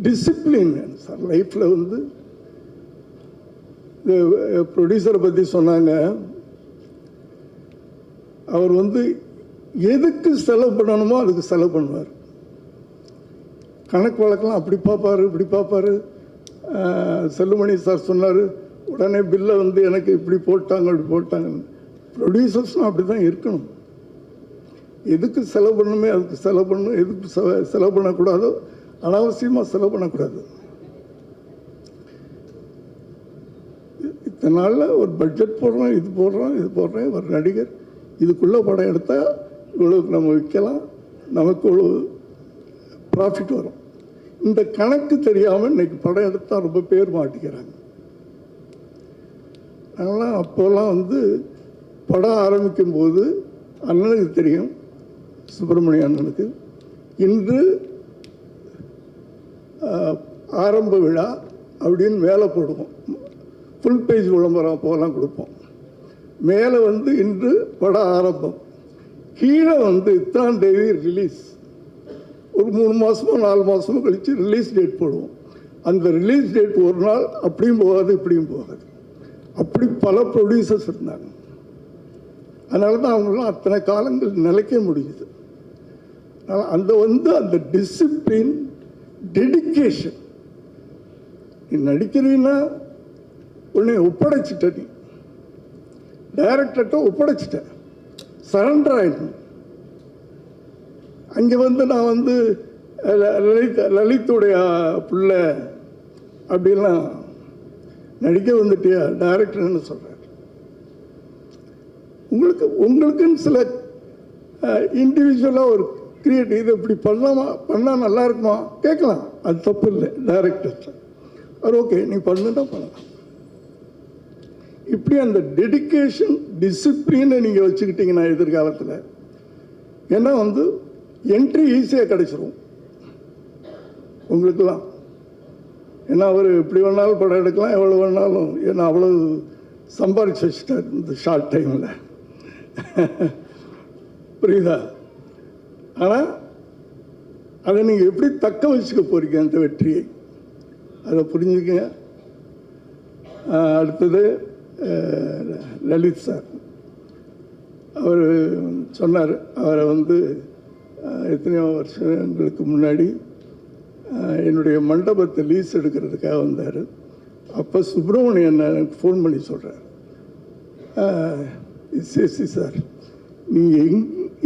Speaker 3: டிசிப்ளின் வேணும் சார் லைஃப்பில். வந்து ப்ரொடியூசரை பற்றி சொன்னாங்க, அவர் வந்து எதுக்கு செலவு பண்ணணுமோ அதுக்கு செலவு பண்ணுவார். கணக்கு வழக்கெல்லாம் அப்படி பார்ப்பார், இப்படி பார்ப்பார். செல்லுமணி சார் சொன்னார், உடனே பில்லை வந்து எனக்கு இப்படி போட்டாங்க அப்படி போட்டாங்கன்னு. ப்ரொடியூசர்ஸ்னால் அப்படி தான் இருக்கணும். எதுக்கு செலவு பண்ணணுமே அதுக்கு செலவு பண்ணணும், எதுக்கு செலவு பண்ணக்கூடாதோ அனாவசியமாக செலவு பண்ணக்கூடாது. இத்தனை நாளில் ஒரு பட்ஜெட் போடுறோம், இது போடுறேன். ஒரு நடிகர் இதுக்குள்ளே படம் எடுத்தால் இவ்வளோக்கு நம்ம விற்கலாம், நமக்கு இவ்வளோ ப்ராஃபிட் வரும். இந்த கணக்கு தெரியாமல் இன்னைக்கு படம் எடுத்தால் ரொம்ப பேர் மாட்டிக்கிறாங்க. அதனால் அப்போல்லாம் வந்து படம் ஆரம்பிக்கும் போது அண்ணனுக்கு தெரியும், சுப்பிரமணிய அண்ணனுக்கு, இன்று ஆரம்ப விழா அப்படின்னு மேலே போடுவோம். ஃபுல் பேஜ் விளம்பரம் அப்போலாம் கொடுப்போம். மேலே வந்து இன்று படம் ஆரம்பம், கீழே வந்து இத்தனாம் தேதி ரிலீஸ், ஒரு 3 மாதமோ 4 மாதமோ கழித்து ரிலீஸ் டேட் போடுவோம். அந்த ரிலீஸ் டேட் ஒரு நாள் அப்படியும் போகாது இப்படியும் போகாது. அப்படி பல ப்ரொடியூசர்ஸ் இருந்தாங்க. அதனால தான் அவங்களாம் அத்தனை காலங்கள் நிலைக்க முடியுது. அந்த வந்து அந்த டிசிப்ளின், டெடிக்கேஷன். நீ நடிக்கிறீன்னா உன்னை ஒப்படைச்சிட்ட, நீ டைரக்டர்கிட்ட ஒப்படைச்சிட்ட, சரண்டர் ஆயிடணும். அங்கே வந்து நான் வந்து லலித்துடைய பிள்ளை அப்படிலாம் நடிக்க வந்துட்டியா டைரக்டர்னு சொல்கிறார். உங்களுக்குன்னு சில இண்டிவிஜுவலாக ஒரு கிரியேட்டிவ், இது இப்படி பண்ணால் நல்லா இருக்குமா கேட்கலாம், அது தப்பு இல்லை. டைரக்டர் அது ஓகே, நீ பண்ணுன்னா பண்ணலாம். இப்படி அந்த டெடிக்கேஷன், டிசிப்ளினை நீங்கள் வச்சுக்கிட்டீங்கன்னா எதிர்காலத்தில், ஏன்னா வந்து என்ட்ரி ஈஸியாக கிடைச்சிரும் உங்களுக்கெல்லாம். ஏன்னா அவர் இப்படி வேணாலும் படம் எடுக்கலாம், எவ்வளோ வேணாலும், ஏன்னா அவ்வளோ சம்பாரிச்சு வச்சுட்டார் இந்த ஷார்ட் டைமில். புரியுதா? ஆனால் அதை நீங்கள் எப்படி தக்க வச்சுக்க போறீங்க அந்த வெற்றியை, அதை புரிஞ்சுக்கங்க. அடுத்தது லலித் சார், அவர் சொன்னார், அவரை வந்து எத்தனையோ வருஷங்களுக்கு முன்னாடி என்னுடைய மண்டபத்தை லீஸ் எடுக்கிறதுக்காக வந்தார். அப்போ சுப்பிரமணியன் எனக்கு ஃபோன் பண்ணி சொல்கிறார், சேசி சார், நீங்கள்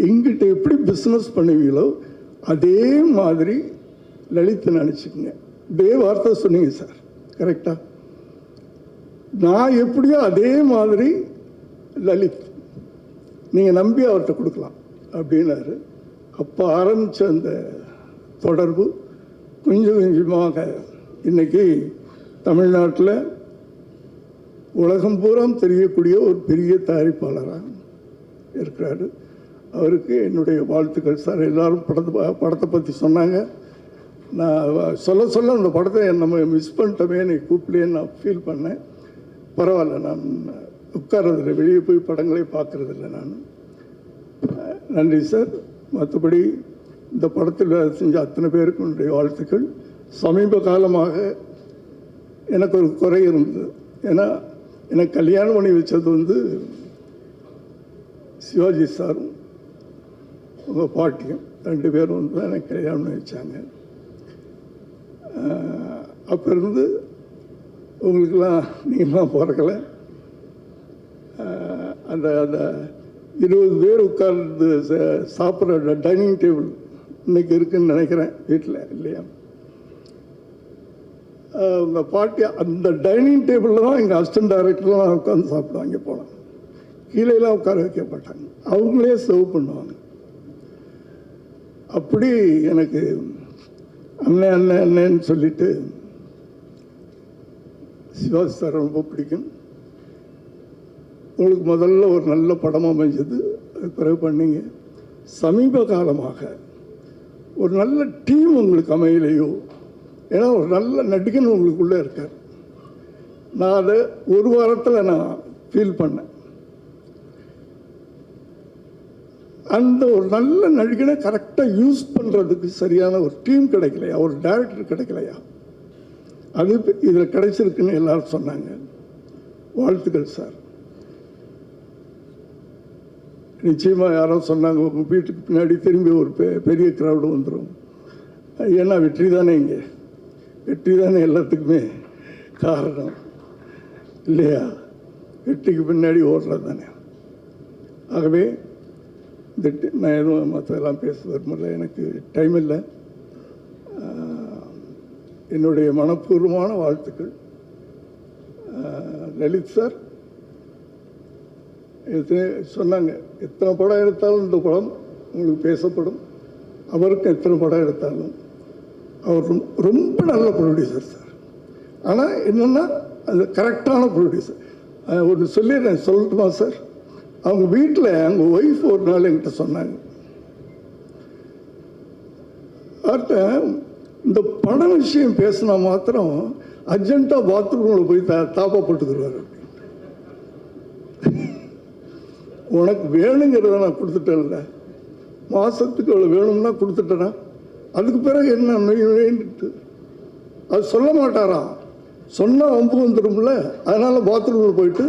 Speaker 3: எங்கிட்ட எப்படி பிஸ்னஸ் பண்ணுவீங்களோ அதே மாதிரி லலித்தை நினச்சிக்கோங்க. இதே வார்த்தை சொன்னீங்க சார், கரெக்டாக. நான் எப்படியோ அதே மாதிரி லலித் நீங்கள் நம்பி அவர்கிட்ட கொடுக்கலாம் அப்படின்னாரு. அப்போ ஆரம்பித்த அந்த தொடர்பு கொஞ்சம் கொஞ்சமாக இன்னைக்கு தமிழ்நாட்டில் உலகம் பூரா தெரியக்கூடிய ஒரு பெரிய தயாரிப்பாளராக இருக்கிறாரு. அவருக்கு என்னுடைய வாழ்த்துக்கள் சார். எல்லாரும் படத்தை பற்றி சொன்னாங்க. நான் சொல்ல அந்த படத்தை நம்ம மிஸ் பண்ணிட்டோமே, நீ கூப்பிடலேன்னு நான் ஃபீல் பண்ணேன். பரவாயில்ல, நான் உட்கார்றதில்லை, வெளியே போய் படங்களே பார்க்குறதில்ல நான். நன்றி சார். மற்றபடி இந்த படத்தில் செஞ்ச அத்தனை பேருக்கு என்னுடைய வாழ்த்துக்கள். சமீப காலமாக எனக்கு ஒரு குறை இருந்தது. ஏன்னா எனக்கு கல்யாணம் பண்ணி வச்சது வந்து சிவாஜி சாரும் உங்கள் பாட்டியும் 2 பேரும் வந்து தான் எனக்கு கல்யாணம் பண்ணி வச்சாங்க. அப்போ இருந்து உங்களுக்கெல்லாம் நீங்களாம் பிறக்கலை. அந்த அந்த 20 பேர் உட்கார்ந்து சாப்பிட்ற டைனிங் டேபிள் இன்னைக்கு இருக்குன்னு நினைக்கிறேன் வீட்டில், இல்லையா? உங்கள் பாட்டி அந்த டைனிங் டேபிளில் தான் எங்கள் அசிஸ்டன்ட் டைரக்டர்லாம் உட்காந்து சாப்பிடுவாங்க. போகலாம், கீழேலாம் உட்கார வைக்க மாட்டாங்க, அவங்களே சர்வ் பண்ணுவாங்க. அப்படி எனக்கு அண்ணன் அண்ணன் அண்ணன்னு சொல்லிட்டு சிவாஜி சார் ரொம்ப பிடிக்கும். உங்களுக்கு முதல்ல ஒரு நல்ல படம் அமைஞ்சது, அது பிறகு பண்ணீங்க. சமீப காலமாக ஒரு நல்ல டீம் உங்களுக்கு அமையலையோ, ஏன்னா ஒரு நல்ல நடிகன் உங்களுக்குள்ளே இருக்கார். நான் அதை ஒரு வாரத்தில் நான் ஃபீல் பண்ணேன். அந்த ஒரு நல்ல நடிகனை கரெக்டாக யூஸ் பண்ணுறதுக்கு சரியான ஒரு டீம் கிடைக்கலையா, ஒரு டைரக்டர் கிடைக்கலையா? அது இதில் கிடைச்சிருக்குன்னு எல்லாரும் சொன்னாங்க. வாழ்த்துக்கள் சார். நிச்சயமாக யாரோ சொன்னாங்க, உங்கள் வீட்டுக்கு பின்னாடி திரும்பி ஒரு பெரிய க்ரௌடு வந்துடும். ஏன்னா வெற்றி தானே, இங்கே வெற்றி தானே எல்லாத்துக்குமே காரணம், இல்லையா? வெற்றிக்கு பின்னாடி ஓடுறது தானே. ஆகவே இந்த நான் எதுவும் மற்றதெல்லாம் பேச விரும்பல, எனக்கு டைம் இல்லை. என்னுடைய மனப்பூர்வமான வாழ்த்துக்கள். லலித் சார் சொன்னாங்க, எத்தனை படம் எடுத்தாலும் இந்த படம் உங்களுக்கு பேசப்படும். அவருக்கு எத்தனை படம் எடுத்தாலும் அவர் ரொம்ப நல்ல ப்ரொடியூசர் சார். ஆனால் என்னென்னா அது கரெக்டான ப்ரொடியூசர். ஒன்று சொல்லிடுறேன், சொல்லட்டுமா சார்? அவங்க வீட்டில் அவங்க ஒய்ஃப் ஒரு நாள் என்கிட்ட சொன்னாங்க, அவர்கிட்ட இந்த பண விஷயம் பேசினா மாத்திரம் அர்ஜென்ட்டாக பாத்ரூமில் போய் தாப்பப்பட்டுக்குருவார். உனக்கு வேணுங்கிறத நான் கொடுத்துட்டேன்ல, மாதத்துக்கு அவ்வளோ வேணும்னா கொடுத்துட்டேனா, அதுக்கு பிறகு என்ன வேண்டிட்டு அது சொல்ல மாட்டாராம். சொன்னால் வம்பு வந்துடும்ல, அதனால் பாத்ரூமில் போயிட்டு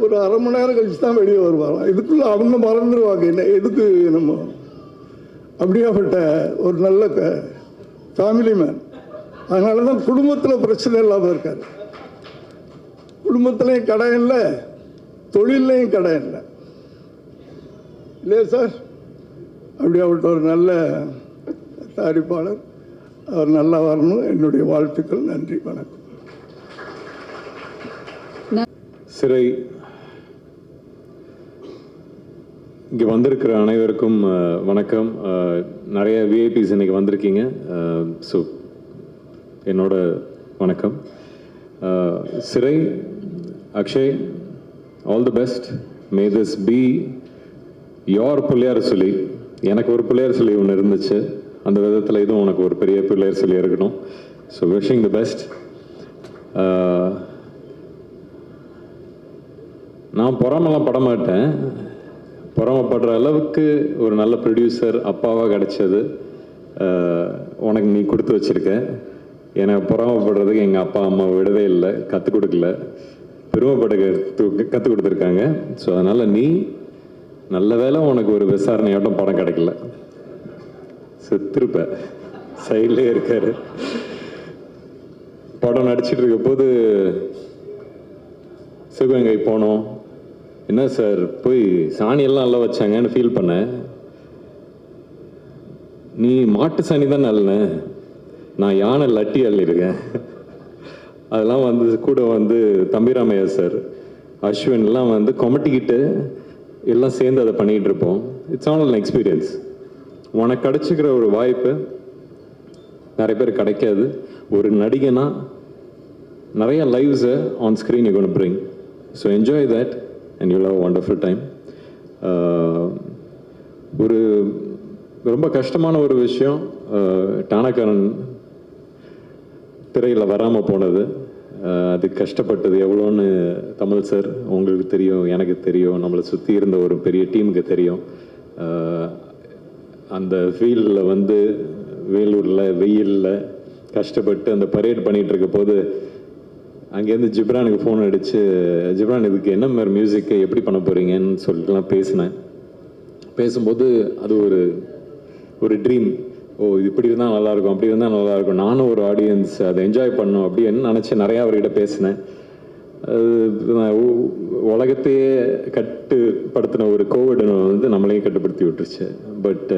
Speaker 3: ஒரு அரை மணி நேரம் கழிச்சு தான் வெளியே வருவாராம். இதுக்குள்ளே அவங்க மறந்துடுவாங்க என்ன எதுக்கு நம்ம. அப்படியாப்பட்ட ஒரு நல்ல ஃபேமிலி மேன். அதனால தான் குடும்பத்தில் பிரச்சனை இல்லாமல் இருக்கார். குடும்பத்துலேயும் கடை இல்லை, தொழிலையும் கடை இல்லை, இல்லையா சார்? அப்படியாப்பட்ட ஒரு நல்ல தயாரிப்பாளர். அவர் நல்லா வரணும். என்னுடைய வாழ்த்துக்கள். நன்றி, வணக்கம்.
Speaker 4: சிறை இங்கே வந்திருக்கிற அனைவருக்கும் வணக்கம். நிறைய விஐபிஸ் இன்னைக்கு வந்திருக்கீங்க. ஸோ என்னோட வணக்கம். சிறை, Akshay, all the best. Me this be your Pillaiyar சொல்லி. எனக்கு ஒரு பிள்ளையார் சொல்லி ஒன்று இருந்துச்சு, அந்த விதத்தில் இதுவும் உனக்கு ஒரு பெரிய பிள்ளையார் சொல்லி இருக்கணும். So wishing the best. நான் பொறாமலாம் பட மாட்டேன். பொறாமப்படுற அளவுக்கு ஒரு நல்ல ப்ரொடியூசர் அப்பாவாக கிடைச்சது உனக்கு நீ கொடுத்து வச்சிருக்க. எனக்கு பொறாமப்படுறதுக்கு எங்கள் அப்பா அம்மா விடவே இல்லை, கற்றுக் கொடுக்கல, பெருமைப்பட கற்றுக் கொடுத்துருக்காங்க. ஸோ அதனால் நீ நல்ல வேலை உனக்கு ஒரு விசாரணையாட்டம் படம் கிடைக்கல, செத்துருப்ப. சைட்லேயே இருக்காரு. படம் நடிச்சிட்டு இருக்க போது சிவகங்கை போனோம். என்ன சார் போய் சாணியெல்லாம் நல்லா வச்சாங்கன்னு ஃபீல் பண்ணேன். நீ மாட்டு சாணி தான் நல்ல, நான் யானை லட்டி அள்ளிருக்கேன். அதெல்லாம் வந்து கூட வந்து தம்பிராமையா சார், அஸ்வின்லாம் வந்து கொமட்டிக்கிட்டு எல்லாம் சேர்ந்து அதை பண்ணிகிட்டு இருப்போம். It's all an experience. உனக்கு கிடைச்சிக்கிற ஒரு வாய்ப்பு நிறைய பேர் கிடைக்காது. ஒரு நடிகனா நிறைய லைவ்ஸை on screen you gonna bring. So enjoy that and you have wonderful time. ஒரு ரொம்ப கஷ்டமான ஒரு விஷயம், டானாக்காரன் திரையில் வராமல் போனது. அது கஷ்டப்பட்டது எவ்வளோன்னு தமிழ் சார் உங்களுக்கு தெரியும், எனக்கு தெரியும், நம்மளை சுற்றி இருந்த ஒரு பெரிய டீமுக்கு தெரியும். அந்த ஃபீல்டில் வந்து வேலூரில் வெயிலில் கஷ்டப்பட்டு அந்த பரேட் பண்ணிகிட்டு இருக்க போது அங்கேருந்து ஜிப்ரானுக்கு ஃபோன் அடித்து, ஜிப்ரான் இதுக்கு என்ன மாதிரி மியூசிக்கு எப்படி பண்ண போகிறீங்கன்னு சொல்லிட்டுலாம் பேசினேன். பேசும்போது அது ஒரு ட்ரீம். ஓ இது இப்படி இருந்தால் நல்லாயிருக்கும், அப்படி இருந்தால் நல்லாயிருக்கும், நானும் ஒரு ஆடியன்ஸ் அதை என்ஜாய் பண்ணணும் அப்படின்னு நினச்சி நிறையா அவர்கிட்ட பேசினேன். உலகத்தையே கட்டுப்படுத்தின ஒரு கோவிட் வந்து நம்மளையும் கட்டுப்படுத்தி விட்டுருச்சு. பட்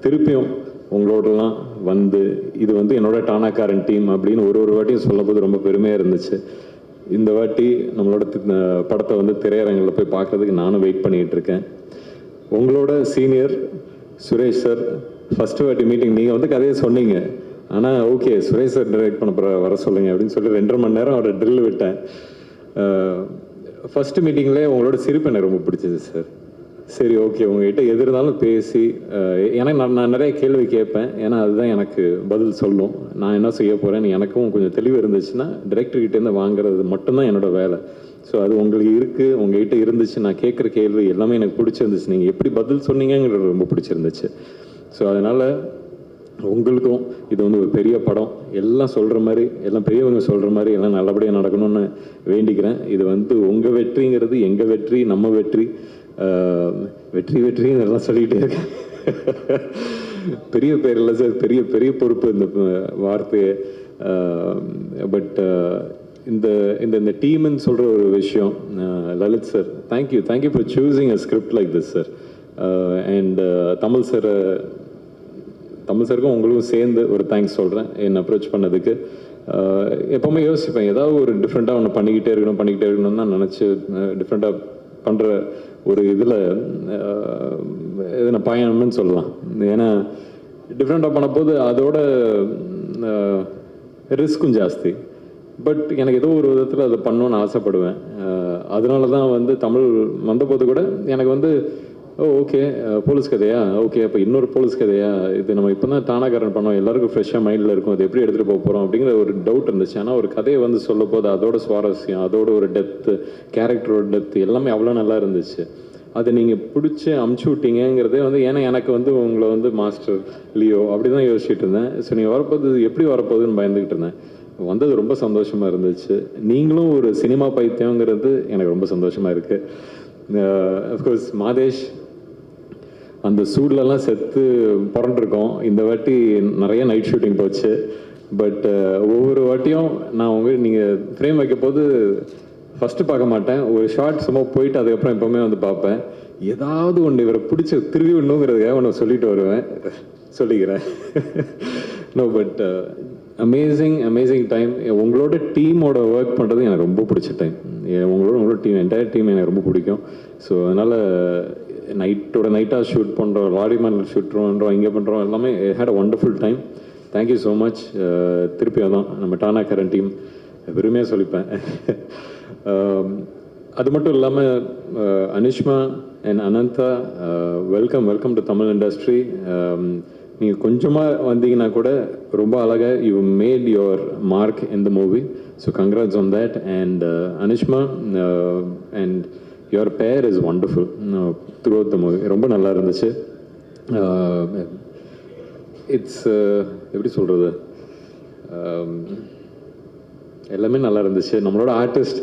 Speaker 4: திருப்பியும் உங்களோடலாம் வந்து இது வந்து என்னோட டானாக்காரன் டீம் அப்படின்னு ஒரு வாட்டியும் சொல்லும்போது ரொம்ப பெருமையாக இருந்துச்சு. இந்த வாட்டி நம்மளோட படத்தை வந்து திரையரங்கில் போய் பார்க்குறதுக்கு நானும் வெயிட் பண்ணிகிட்டு இருக்கேன். உங்களோட சீனியர் சுரேஷ் சார், ஃபஸ்ட்டு வாட்டி மீட்டிங் நீங்கள் வந்து கதையை சொன்னீங்க, ஆனால் ஓகே சுரேஷ் சார் டைரக்ட் பண்ண வர சொல்லுங்க அப்படின்னு சொல்லி 2.5 மணி நேரம் அவரை ட்ரில் விட்டேன். ஃபஸ்ட்டு மீட்டிங்லேயே உங்களோட சிரிப்பு எனக்கு ரொம்ப பிடிச்சது சார். சரி ஓகே உங்ககிட்ட எது இருந்தாலும் பேசி, ஏன்னா நான் நிறைய கேள்வி கேட்பேன், ஏன்னா அதுதான் எனக்கு பதில் சொல்லும். நான் என்ன செய்ய போகிறேன்னு எனக்கும் கொஞ்சம் தெளிவு இருந்துச்சுன்னா டிரெக்டர்கிட்டேருந்து வாங்குறது மட்டும்தான் என்னோடய வேலை. ஸோ அது உங்களுக்கு இருக்குது, உங்கள்கிட்ட இருந்துச்சு. நான் கேட்குற கேள்வி எல்லாமே எனக்கு பிடிச்சிருந்துச்சு, நீங்கள் எப்படி பதில் சொன்னீங்கிறது ரொம்ப பிடிச்சிருந்துச்சு. ஸோ அதனால் உங்களுக்கும் இது வந்து ஒரு பெரிய படம், எல்லாம் சொல்கிற மாதிரி, எல்லாம் பெரியவங்க சொல்கிற மாதிரி எல்லாம் நல்லபடியாக நடக்கணும்னு வேண்டிக்கிறேன். இது வந்து உங்கள் வெற்றிங்கிறது எங்கள் வெற்றி, நம்ம வெற்றி. வெற்றின்னு எல்லாம் சொல்லிக்கிட்டே இருக்கேன். பெரிய பேர் இல்லை சார், பெரிய பெரிய பொறுப்பு இந்த வார்த்தையை. பட் இந்த இந்த இந்த டீம்னு சொல்கிற ஒரு விஷயம், Lalit sir thank you for choosing a script like this sir. And Tamil சாருக்கும் உங்களுக்கும் சேர்ந்து ஒரு தேங்க்ஸ் சொல்கிறேன் என்னை அப்ரோச் பண்ணதுக்கு. எப்போவுமே யோசிப்பேன் ஏதாவது ஒரு டிஃப்ரெண்ட்டாக ஒன்று பண்ணிக்கிட்டே இருக்கணும்னு தான் நினச்சி டிஃப்ரெண்ட்டாக பண்ணுற ஒரு இதில் எதுனா பயணம்னு சொல்லலாம். ஏன்னா டிஃப்ரெண்ட்டாக பண்ணப்போது அதோட ரிஸ்க்கும் ஜாஸ்தி. பட் எனக்கு ஏதோ ஒரு விதத்தில் அதை பண்ணணுன்னு ஆசைப்படுவேன். அதனால தான் வந்து தமிழ் வந்தபோது கூட எனக்கு வந்து ஓகே போலீஸ் கதையா, ஓகே அப்போ இன்னொரு போலீஸ் கதையா, இது நம்ம இப்போ தான் டானாக்காரன் பண்ணோம், எல்லாருக்கும் ஃப்ரெஷ்ஷாக மைண்டில் இருக்கும், அது எப்படி எடுத்துகிட்டு போக போகிறோம் அப்படிங்கிற ஒரு டவுட் இருந்துச்சு. ஆனால் ஒரு கதையை வந்து சொல்ல போது அதோட சுவாரஸ்யம், அதோட ஒரு டெப்த்து, கேரக்டரோட டெப்த்து எல்லாமே அவ்வளோ நல்லா இருந்துச்சு. அதை நீங்கள் பிடிச்சி அமுச்சு விட்டீங்கிறதே வந்து ஏன்னா எனக்கு வந்து உங்களை வந்து மாஸ்டர் லியோ அப்படி தான் யோசிச்சுட்டு இருந்தேன். ஸோ நீங்கள் வரப்போது எப்படி வரப்போகுதுன்னு பயந்துக்கிட்டு இருந்தேன். வந்தது ரொம்ப சந்தோஷமாக இருந்துச்சு. நீங்களும் ஒரு சினிமா பைத்தியங்கிறது எனக்கு ரொம்ப சந்தோஷமாக இருக்குது. அஃப்கோர்ஸ் மாதேஷ் அந்த சூட்லலாம் செத்து புரண்டிருக்கோம். இந்த வாட்டி நிறைய நைட் ஷூட்டிங் போச்சு. பட் ஒவ்வொரு வாட்டியும் நான் நீங்கள் ஃப்ரேம் வைக்க போது ஃபஸ்ட்டு பார்க்க மாட்டேன், ஒரு ஷார்ட் சும்மா போயிட்டு அதுக்கப்புறம் எப்போவுமே வந்து பார்ப்பேன். ஏதாவது ஒன்று இவரை பிடிச்சி திருவி விடணுங்கிறதுக்காக ஒன்று சொல்லிட்டு வருவேன், சொல்லிக்கிறேன். No but amazing time. உங்களோட டீமோட ஒர்க் பண்ணுறது எனக்கு ரொம்ப பிடிச்ச டைம். உங்களோட டீம் என்டையர் டீம் எனக்கு ரொம்ப பிடிக்கும். ஸோ அதனால் நைட்டாக ஷூட் பண்ணுறோம், வாடிமேனில் ஷூட் பண்ணுறோம், இங்கே பண்ணுறோம், எல்லாமே had a wonderful time. Thank you so much. திருப்பி அதான் நம்ம டானாக்காரன் டீம் பெருமையாக சொல்லிப்பேன். அது மட்டும் இல்லாமல் Anishma and Ananda, welcome to Tamil industry. நீங்கள் கொஞ்சமாக வந்தீங்கன்னா கூட ரொம்ப அழகாக you made your mark in the movie. So congrats on that. And Anishma and your pair is wonderful throughout the movie. ரொம்ப நல்லா இருந்துச்சு. இட்ஸ் எப்படி சொல்கிறது, எல்லாமே நல்லா இருந்துச்சு. நம்மளோட ஆர்டிஸ்ட்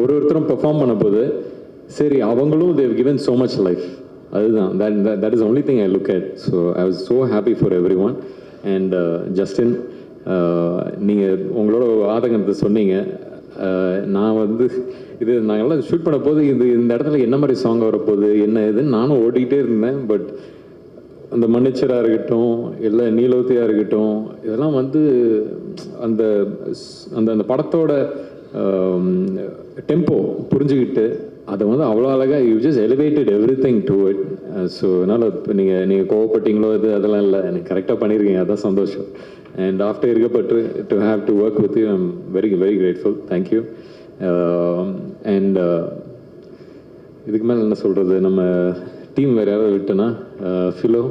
Speaker 4: ஒருத்தரும் பெர்ஃபார்ம் பண்ண போது சரி அவங்களும் they've given so much life. அதுதான் that is only thing I look at. So I was so happy for everyone. And Justin, நீங்கள் உங்களோட ஆதங்கத்தை சொன்னீங்க. நான் வந்து நாங்கள்லாம் ஷூட் பண்ண போது இந்த இடத்துல என்ன மாதிரி சாங் வரப்போகுது என்ன இதுன்னு நானும் ஓடிக்கிட்டே இருந்தேன். பட் அந்த மன்னிச்சராக இருக்கட்டும், இல்லை நீலோத்தியாக இருக்கட்டும், இதெல்லாம் வந்து அந்த அந்த அந்த படத்தோட டெம்போ புரிஞ்சுக்கிட்டு அதை வந்து அவ்வளோ அழகாக you just elevated every thing to it. So அதனால் இப்போ நீங்கள் கோவப்பட்டீங்களோ அதெல்லாம் இல்லை, எனக்கு கரெக்டாக பண்ணியிருக்கீங்க, அதான் சந்தோஷம். அண்ட் ஆஃப்டர் இருக்கப்பட்டு to have to work with you I'm very grateful. Thank you. And இதுக்கு மேலே என்ன சொல்கிறது, நம்ம டீம் வேறு யாராவது விட்டோன்னா ஃபிலோ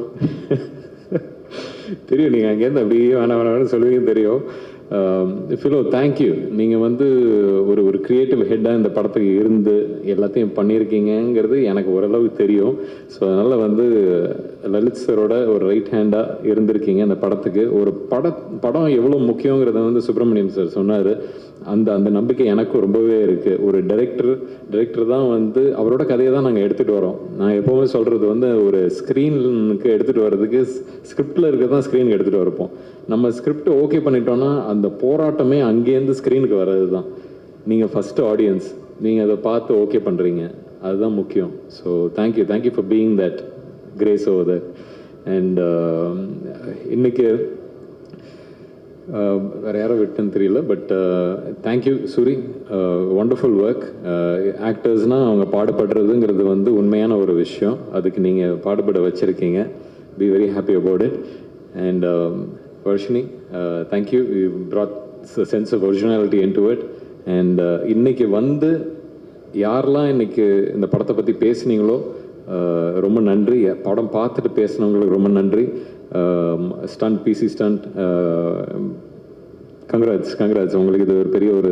Speaker 4: தெரியும், நீங்கள் அங்கேருந்து அப்படியே வேணாம் சொல்லுவீங்க தெரியும். Philo thank you. நீங்கள் வந்து ஒரு க்ரியேட்டிவ் ஹெட்டாக இந்த படத்துக்கு இருந்து எல்லாத்தையும் பண்ணியிருக்கீங்கிறது எனக்கு ஓரளவு தெரியும். ஸோ அதனால் வந்து லலித் சரோட ஒரு ரைட் ஹேண்டாக இருந்திருக்கீங்க அந்த படத்துக்கு. ஒரு படம் எவ்வளோ முக்கியங்கிறத வந்து சுப்பிரமணியம் சார் சொன்னார். அந்த நம்பிக்கை எனக்கும் ரொம்பவே இருக்குது. ஒரு டைரக்டர் தான் வந்து அவரோட கதையை தான் நாங்கள் எடுத்துகிட்டு வரோம். நான் எப்போவுமே சொல்கிறது வந்து ஒரு ஸ்க்ரீனுக்கு எடுத்துகிட்டு வர்றதுக்கு ஸ்கிரிப்டில் இருக்க தான் ஸ்க்ரீனுக்கு எடுத்துகிட்டு வரப்போம். நம்ம ஸ்கிரிப்ட் ஓகே பண்ணிட்டோன்னா அந்த போராட்டமே அங்கேருந்து ஸ்க்ரீனுக்கு வர்றது தான். நீங்கள் ஃபஸ்ட்டு ஆடியன்ஸ், நீங்கள் அதை பார்த்து ஓகே பண்ணுறீங்க, அதுதான் முக்கியம். So thank you for being that grace over that. And இன்னைக்கு வேறு யாரோ விட்டுன்னு தெரியல, but thank you Soori, wonderful work. ஆக்டர்ஸ்னால் அவங்க பாடுபடுறதுங்கிறது வந்து உண்மையான ஒரு விஷயம். அதுக்கு நீங்கள் பாடுபட வச்சுருக்கீங்க. Be very happy about it. And Varshini, thank you, you brought a sense of originality into it. And இன்னைக்கு வந்து யாரெல்லாம் இன்னைக்கு இந்த படத்தை பற்றி பேசுனீங்களோ ரொம்ப நன்றி. படம் பார்த்துட்டு பேசினவங்களுக்கு ரொம்ப நன்றி. ஸ்டண்ட் பிசி ஸ்டண்ட், கங்க்ராட்ஸ் உங்களுக்கு. இது ஒரு பெரிய ஒரு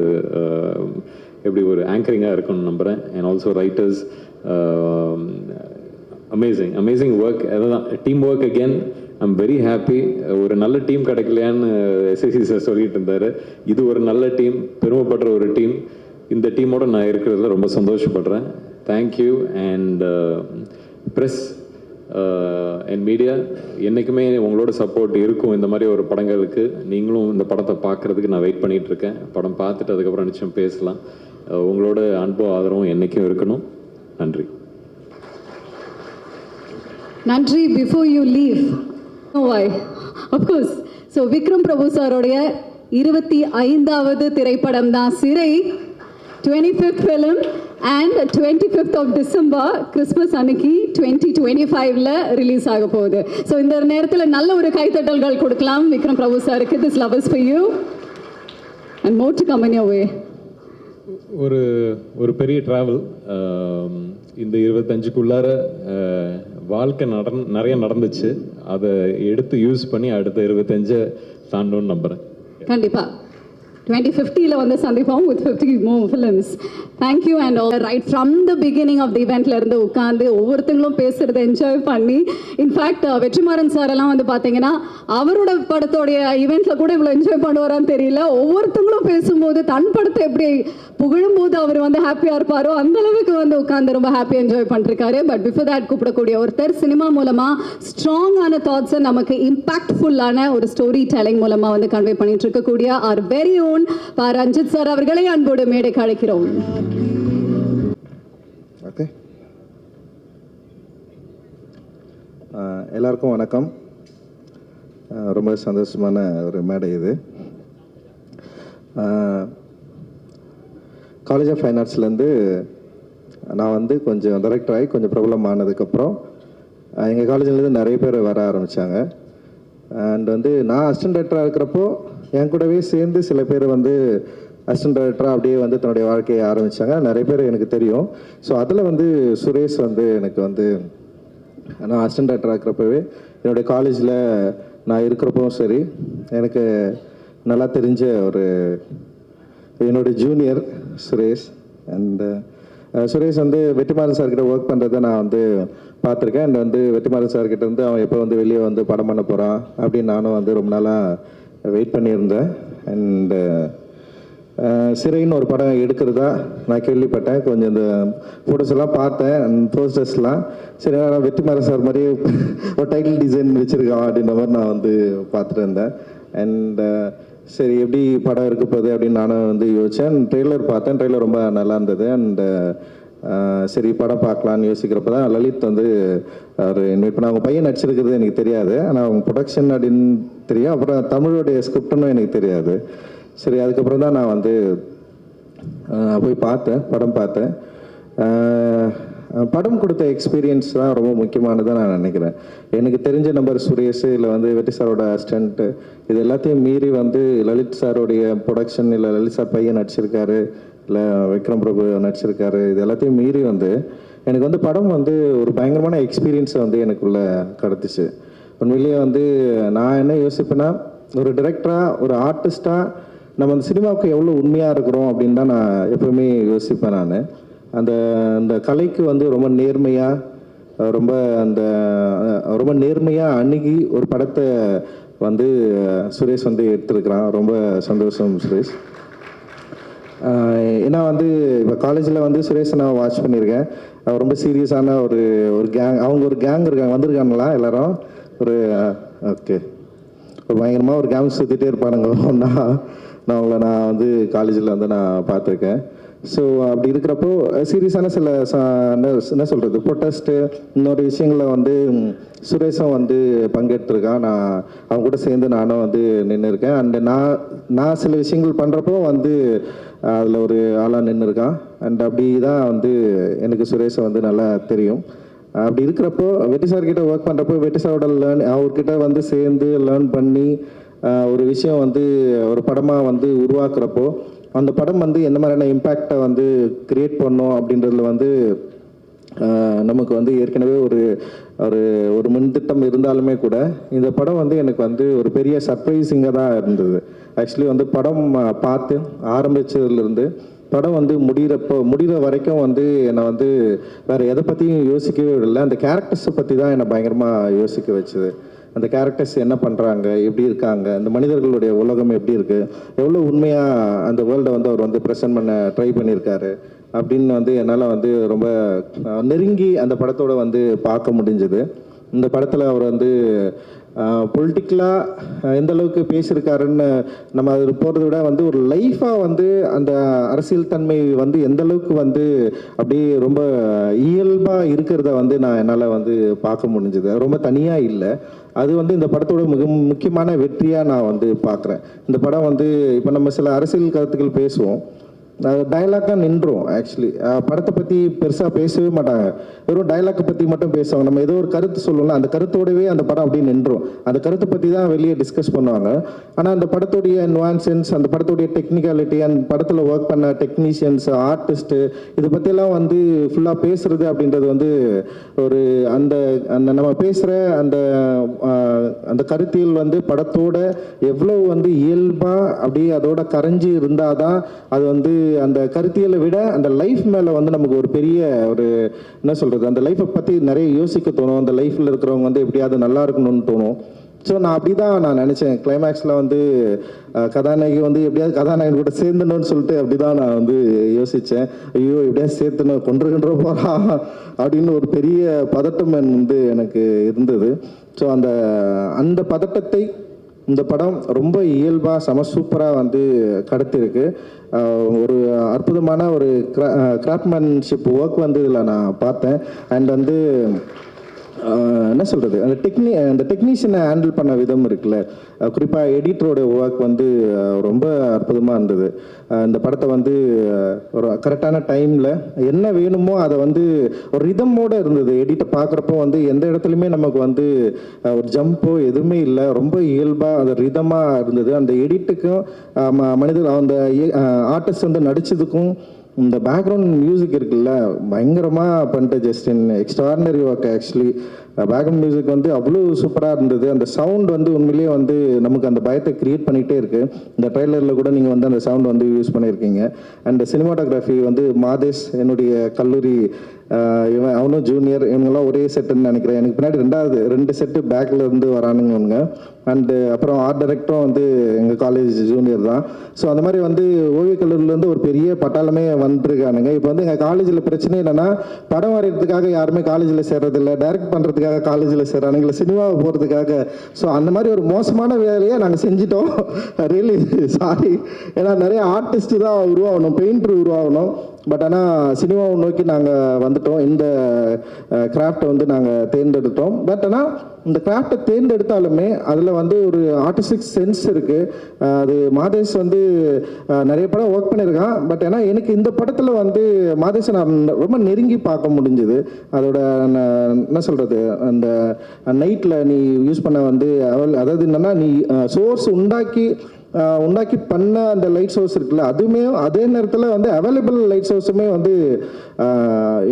Speaker 4: எப்படி ஒரு ஆங்கரிங்காக இருக்கும்னு நம்புகிறேன். And also writers, amazing work. அதுதான் team work again. I'm very happy. ஒரு நல்ல டீம் கிடைக்கலையான்னு எஸ்எஸ்சி சார் சொல்லிட்டு இருந்தார். இது ஒரு நல்ல டீம், பெருமைப்படுற ஒரு டீம். இந்த டீமோட நான் இருக்கிறதுல ரொம்ப சந்தோஷப்படுறேன். Thank you. And press and media, என்றைக்குமே உங்களோட சப்போர்ட் இருக்கும் இந்த மாதிரி ஒரு படங்களுக்கு. நீங்களும் இந்த படத்தை பார்க்குறதுக்கு நான் வெயிட் பண்ணிகிட்ருக்கேன். படம் பார்த்துட்டு அதுக்கப்புறம் நிச்சயம் பேசலாம். உங்களோட அன்பும் ஆதரவும் என்றைக்கும் இருக்கணும். நன்றி.
Speaker 1: நன்றி. Before you leave, why? Of course. So Vikram Prabhu சாரோடைய 25வது திரைப்படம் தான் Sirai, 25th film. And 25th of December Christmas அன்னைக்கு 2025ல ரிலீஸ் ஆக போகுது. ஸோ இந்த நேரத்தில் நல்ல ஒரு கைத்தட்டல்கள் கொடுக்கலாம் விக்ரம் பிரபு சாருக்கு. This love is for you and more to come in your way.
Speaker 4: ஒரு பெரிய ட்ராவல் இந்த 25க்குள்ளார வாழ்க்கை நிறைய நடந்துச்சு. அதை எடுத்து யூஸ் பண்ணி அடுத்த 25 தாண்டோன்னு நம்புகிறேன்.
Speaker 1: கண்டிப்பா 2050ல வந்து சந்திப்போம் with 50 more films. Thank you and all. Right from the beginning of the eventல இருந்து உட்கார்ந்து ஒவ்வொருத்தங்களும் பேசுறதை என்ஜாய் பண்ணி, இன்ஃபேக்ட் வெற்றிமாறன் சார் எல்லாம் வந்து பார்த்தீங்கன்னா அவரோட படத்தோடைய ஈவெண்ட்ல கூட இவ்வளோ என்ஜாய் பண்ணுவாரான்னு தெரியல. ஒவ்வொருத்தங்களும் பேசும்போது தன் படத்தை எப்படி புகழும்போது அவர் வந்து ஹாப்பியாக இருப்பாரோ அந்த அளவுக்கு வந்து உட்காந்து ரொம்ப ஹாப்பியாக என்ஜாய் பண்ணிருக்காரு. பட் பிஃபோர் தட் கூப்பிடக்கூடிய ஒருத்தர் சினிமா மூலமாக ஸ்ட்ராங்கான தாட்ஸை நமக்கு இம்பாக்ட்ஃபுல்லான ஒரு ஸ்டோரி டெல்லிங் மூலமாக வந்து கன்வே பண்ணிட்டு இருக்கக்கூடிய our very own Ranjith sir அவர்களை அன்போடு மேடைக்கு அழைக்கிறோம்.
Speaker 5: ஓகே, எல்லாருக்கும் வணக்கம். ரொம்ப சந்தோஷமான ஒரு மேடை இது. காலேஜ் ஆஃப் ஃபைன் ஆர்ட்ஸ்லேருந்து நான் வந்து கொஞ்சம் டைரக்டர் ஆகி கொஞ்சம் ப்ராப்ளம் ஆனதுக்கப்புறம் எங்கள் காலேஜ்லேருந்து நிறைய பேர் வர ஆரம்பித்தாங்க. அண்ட் வந்து நான் அசிஸ்டன்ட் டைரக்டராக இருக்கிறப்போ என் கூடவே சேர்ந்து சில பேர் வந்து அசிஸ்டன்ட் டைரக்டராக அப்படியே வந்து தன்னுடைய வாழ்க்கையை ஆரம்பித்தாங்க. நிறைய பேர் எனக்கு தெரியும். ஸோ அதில் வந்து சுரேஷ் வந்து எனக்கு வந்து நான் அசிஸ்டன்ட் டைரக்டராக இருக்கிறப்பவே என்னுடைய காலேஜில் நான் இருக்கிறப்பவும் சரி எனக்கு நல்லா தெரிஞ்ச ஒரு என்னுடைய ஜூனியர் சுரேஷ். அண்ட் சுரேஷ் வந்து வெற்றிமாறன் சார்கிட்ட ஒர்க் பண்ணுறதை நான் வந்து பார்த்துருக்கேன். அண்ட் வந்து வெற்றிமாறன் சார்கிட்ட வந்து அவன் எப்போ வந்து வெளியே வந்து படம் பண்ண போகிறான் அப்படின்னு நானும் வந்து ரொம்ப நாளாக வெயிட் பண்ணியிருந்தேன். அண்டு சிறைன்னு ஒரு படம் எடுக்கிறதா நான் கேள்விப்பட்டேன். கொஞ்சம் இந்த ஃபோட்டோஸ் எல்லாம் பார்த்தேன், போஸ்டர்ஸ்லாம். சரி, நான் வெற்றிமாறன் சார் மாதிரி ஒரு டைட்டில் டிசைன் வச்சுருக்கான் அப்படின்ற மாதிரி நான் வந்து பார்த்துட்டு இருந்தேன். அண்ட் சரி எப்படி படம் இருக்க போகுது அப்படின்னு நானும் வந்து யோசித்தேன். ட்ரெய்லர் பார்த்தேன், ட்ரெய்லர் ரொம்ப நல்லா இருந்தது. அண்டு சரி படம் பார்க்கலான்னு யோசிக்கிறப்ப தான் லலித் வந்து அவர் இன்வைட் பண்ண. அவங்க பையன் நடிச்சிருக்கிறது எனக்கு தெரியாது, ஆனால் அவங்க ப்ரொடக்ஷன் அப்படின்னு தெரியும். அப்புறம் தமிழோடைய ஸ்கிரிப்டுன்னு எனக்கு தெரியாது. சரி, அதுக்கப்புறம் தான் நான் வந்து போய் பார்த்தேன், படம் பார்த்தேன். படம் கொடுத்த எக்ஸ்பீரியன்ஸ் தான் ரொம்ப முக்கியமானதாக நான் நினைக்கிறேன். எனக்கு தெரிஞ்ச நம்பர் சுரேஷ் இல்லை வந்து வெற்றி சாரோட அசிஸ்டண்ட்டு இது எல்லாத்தையும் மீறி வந்து லலித் சாரோடைய ப்ரொடக்ஷன் இல்லை லலித் சார் பையன் நடிச்சிருக்காரு இல்லை விக்ரம் பிரபு நடிச்சிருக்காரு, இது எல்லாத்தையும் மீறி வந்து எனக்கு வந்து படம் வந்து ஒரு பயங்கரமான எக்ஸ்பீரியன்ஸை வந்து எனக்குள்ளே கிடச்சிச்சு. உண்மையிலேயே வந்து நான் என்ன யோசிப்பேன்னா, ஒரு டிரெக்டராக ஒரு ஆர்டிஸ்டாக நம்ம அந்த சினிமாவுக்கு எவ்வளோ உண்மையாக இருக்கிறோம் அப்படின்னு தான் நான் எப்பவுமே யோசிப்பேன். நான் அந்த கலைக்கு வந்து ரொம்ப நேர்மையாக அணுகி ஒரு படத்தை வந்து சுரேஷ் வந்து எடுத்துருக்கிறான். ரொம்ப சந்தோஷம் சுரேஷ். ஏன்னா வந்து இப்போ காலேஜில் வந்து சுரேஷை நான் வாட்ச் பண்ணியிருக்கேன். ரொம்ப சீரியஸான ஒரு கேங், அவங்க ஒரு கேங் இருக்காங்க, வந்திருக்காங்களா எல்லாரும்? ஒரு ஓகே, ஒரு பயங்கரமாக ஒரு கேங் சுற்றிட்டே இருப்பானுங்க. நான் அவங்கள நான் வந்து காலேஜில் வந்து நான் பார்த்துருக்கேன். ஸோ அப்படி இருக்கிறப்போ சீரியஸான சில என்ன சொல்கிறது ப்ரொட்டஸ்ட்டு இன்னொரு விஷயங்களில் வந்து சுரேஷும் வந்து பங்கெடுத்துருக்கான். நான் அவங்க கூட சேர்ந்து நானும் வந்து நின்று இருக்கேன். அண்டு நான் சில விஷயங்கள் பண்ணுறப்போ வந்து அதில் ஒரு ஆளாக நின்று இருக்கான். அண்ட் அப்படி தான் வந்து எனக்கு சுரேஷை வந்து நல்லா தெரியும். அப்படி இருக்கிறப்போ வெற்றி சார்கிட்ட ஒர்க் பண்ணுறப்போ வெற்றி சாரோட அவர்கிட்ட வந்து சேர்ந்து லேர்ன் பண்ணி ஒரு விஷயம் வந்து ஒரு படமாக வந்து உருவாக்குறப்போ அந்த படம் வந்து எந்த மாதிரியான இம்பேக்டை வந்து கிரியேட் பண்ணோம் அப்படின்றதுல வந்து நமக்கு வந்து ஏற்கனவே ஒரு ஒரு ஒரு முன்திட்டம் இருந்தாலுமே கூட இந்த படம் வந்து எனக்கு வந்து ஒரு பெரிய சர்ப்ரைசிங்காக தான் இருந்தது. ஆக்சுவலி வந்து படம் பார்த்து ஆரம்பித்ததுலேருந்து படம் வந்து முடிகிற வரைக்கும் வந்து என்னை வந்து வேறு எதை பற்றியும் யோசிக்கவே விடலை. அந்த கேரக்டர்ஸை பற்றி தான் என்னை பயங்கரமாக யோசிக்க வச்சுது. அந்த கேரக்டர்ஸ் என்ன பண்ணுறாங்க, எப்படி இருக்காங்க, அந்த மனிதர்களுடைய உலகம் எப்படி இருக்குது, எவ்வளோ உண்மையாக அந்த வேர்ல்டை வந்து அவர் வந்து ப்ரெசென்ட் பண்ண ட்ரை பண்ணியிருக்காரு அப்படின்னு வந்து என்னால் வந்து ரொம்ப நெருங்கி அந்த படத்தோடு வந்து பார்க்க முடிஞ்சுது. இந்த படத்தில் அவர் வந்து பொலிட்டிக்கலாக எந்த அளவுக்கு பேசியிருக்காருன்னு நம்ம அது போகிறத விட வந்து ஒரு லைஃபாக வந்து அந்த அரசியல் தன்மை வந்து எந்த அளவுக்கு வந்து அப்படியே ரொம்ப இயல்பாக இருக்கிறத வந்து நான் என்னால் வந்து பார்க்க முடிஞ்சுது. ரொம்ப தனியாக இல்லை, அது வந்து இந்த படத்தோட மிக முக்கியமான வெற்றியாக நான் வந்து பார்க்குறேன். இந்த படம் வந்து இப்போ நம்ம சில அரசியல் கருத்துக்கள் பேசுவோம், டயலாக்காக நின்றோம். ஆக்சுவலி படத்தை பற்றி பெருசாக பேசவே மாட்டாங்க, வெறும் டயலாக்கை பற்றி மட்டும் பேசுவாங்க. நம்ம ஏதோ ஒரு கருத்து சொல்லணும்னா அந்த கருத்தோடவே அந்த படம் அப்படி நின்றோம். அந்த கருத்தை பற்றி தான் வெளியே டிஸ்கஸ் பண்ணுவாங்க. ஆனால் அந்த படத்துடைய நுவான்சன்ஸ், அந்த படத்துடைய டெக்னிக்காலிட்டி, அந்த படத்தில் ஒர்க் பண்ண டெக்னீஷியன்ஸ், ஆர்டிஸ்ட்டு, இதை பற்றியெல்லாம் வந்து ஃபுல்லாக பேசுகிறது அப்படின்றது வந்து ஒரு அந்த அந்த நம்ம பேசுகிற அந்த அந்த கருத்தியல் வந்து படத்தோட எவ்வளோ வந்து இயல்பாக அப்படியே அதோட கரைஞ்சி இருந்தால் தான் அது வந்து அந்த கருத்தியலை விட அந்த லைஃப் மேலே வந்து நமக்கு ஒரு பெரிய ஒரு என்ன சொல்கிறது, அந்த லைஃப்பை பற்றி நிறைய யோசிக்க தோணும். அந்த லைஃப்பில் இருக்கிறவங்க வந்து எப்படியாவது நல்லா இருக்கணும்னு தோணும். ஸோ நான் அப்படி தான் நான் நினச்சேன். கிளைமேக்ஸில் வந்து கதாநாயகி வந்து எப்படியாவது கதாநாயகன் கூட சேர்ந்துணும்னு சொல்லிட்டு அப்படி தான் நான் வந்து யோசித்தேன். ஐயோ எப்படியாவது சேர்த்துணும், கொன்று போகிறா அப்படின்னு ஒரு பெரிய பதட்டம் வந்து எனக்கு இருந்தது. ஸோ அந்த பதட்டத்தை இந்த படம் ரொம்ப இயல்பாக செம சூப்பராக வந்து கடத்திருக்கு. ஒரு அற்புதமான ஒரு கிராஃப்ட்மேன்ஷிப் ஒர்க் வந்து இதில் நான் பார்த்தேன். அண்ட் வந்து என்ன சொல்கிறது, அந்த டெக்னீஷியனை ஹேண்டில் பண்ண விதம் இருக்குல்ல, குறிப்பாக எடிட்டரோட ஒர்க் வந்து ரொம்ப அற்புதமாக இருந்தது. இந்த படத்தை வந்து ஒரு கரெக்டான டைமில் என்ன வேணுமோ அதை வந்து ஒரு ரிதமோடு இருந்தது. எடிட்டை பார்க்குறப்போ வந்து எந்த இடத்துலையுமே நமக்கு வந்து ஒரு ஜம்போ எதுவுமே இல்லை, ரொம்ப இயல்பாக அது ரிதமாக இருந்தது. அந்த எடிட்டுக்கும் அந்த ஆர்டிஸ்ட் வந்து நடித்ததுக்கும் இந்த பேக்ரவுண்ட் மியூசிக் இருக்குல்ல, பயங்கரமாக பண்ணிட்டு Justin extraordinary work. Actually background music வந்து அவ்வளோ சூப்பராக இருந்தது. அந்த சவுண்ட் வந்து உண்மையிலேயே வந்து நமக்கு அந்த பயத்தை க்ரியேட் பண்ணிகிட்டே இருக்குது. இந்த ட்ரெய்லரில் கூட நீங்கள் வந்து அந்த சவுண்ட் வந்து யூஸ் பண்ணியிருக்கீங்க. அண்ட் சினிமாட்டோகிராஃபி வந்து மாதேஷ், என்னுடைய கல்லூரி இவன், அவனும் ஜூனியர், இவங்கெல்லாம் ஒரே செட்டுன்னு நினைக்கிறேன். எனக்கு பின்னாடி 2 செட்டு பேக்கில் இருந்து வரானுங்க. அண்டு அப்புறம் ஆர்ட் டைரக்டரும் வந்து எங்கள் காலேஜ் ஜூனியர் தான். ஸோ அந்த மாதிரி வந்து ஓவியக் கல்லூரியிலேருந்து ஒரு பெரிய பட்டாளமே வந்துருக்கானுங்க. இப்போ வந்து எங்கள் காலேஜில் பிரச்சனை என்னென்னா, படம் வரைகிறதுக்காக யாருமே காலேஜில் சேர்றதில்லை, டைரக்ட் பண்ணுறதுக்காக காலேஜில் சேர்றானுங்க, இல்லை சினிமாவை போகிறதுக்காக. ஸோ அந்த மாதிரி ஒரு மோசமான வேலையை நாங்கள் செஞ்சிட்டோம். Really sorry. ஏன்னா நிறைய ஆர்டிஸ்ட்டு தான் உருவாகணும், பெயிண்டர் உருவாகணும். பட் ஆனால் சினிமாவை நோக்கி நாங்கள் வந்துட்டோம். இந்த கிராஃப்டை வந்து நாங்கள் தேர்ந்தெடுத்தோம். பட் ஆனால் இந்த கிராஃப்டை தேர்ந்தெடுத்தாலுமே அதில் வந்து ஒரு ஆர்டிஸ்டிக் சென்ஸ் இருக்குது. அது மாதேஷ் வந்து நிறைய படம் ஒர்க் பண்ணியிருக்கான். பட் ஆனால் எனக்கு இந்த படத்தில் வந்து மாதேஷை நான் ரொம்ப நெருங்கி பார்க்க முடிஞ்சுது. அதோட என்ன சொல்கிறது, அந்த நைட்டில் நீ யூஸ் பண்ண வந்து அதாவது என்னென்னா, நீ சோர்ஸ் உண்டாக்கி பண்ண அந்த லைட் சோர்ஸ் இருக்குல்ல, அதுவுமே அதே நேரத்தில் வந்து அவைலபிள் லைட் சோர்ஸுமே வந்து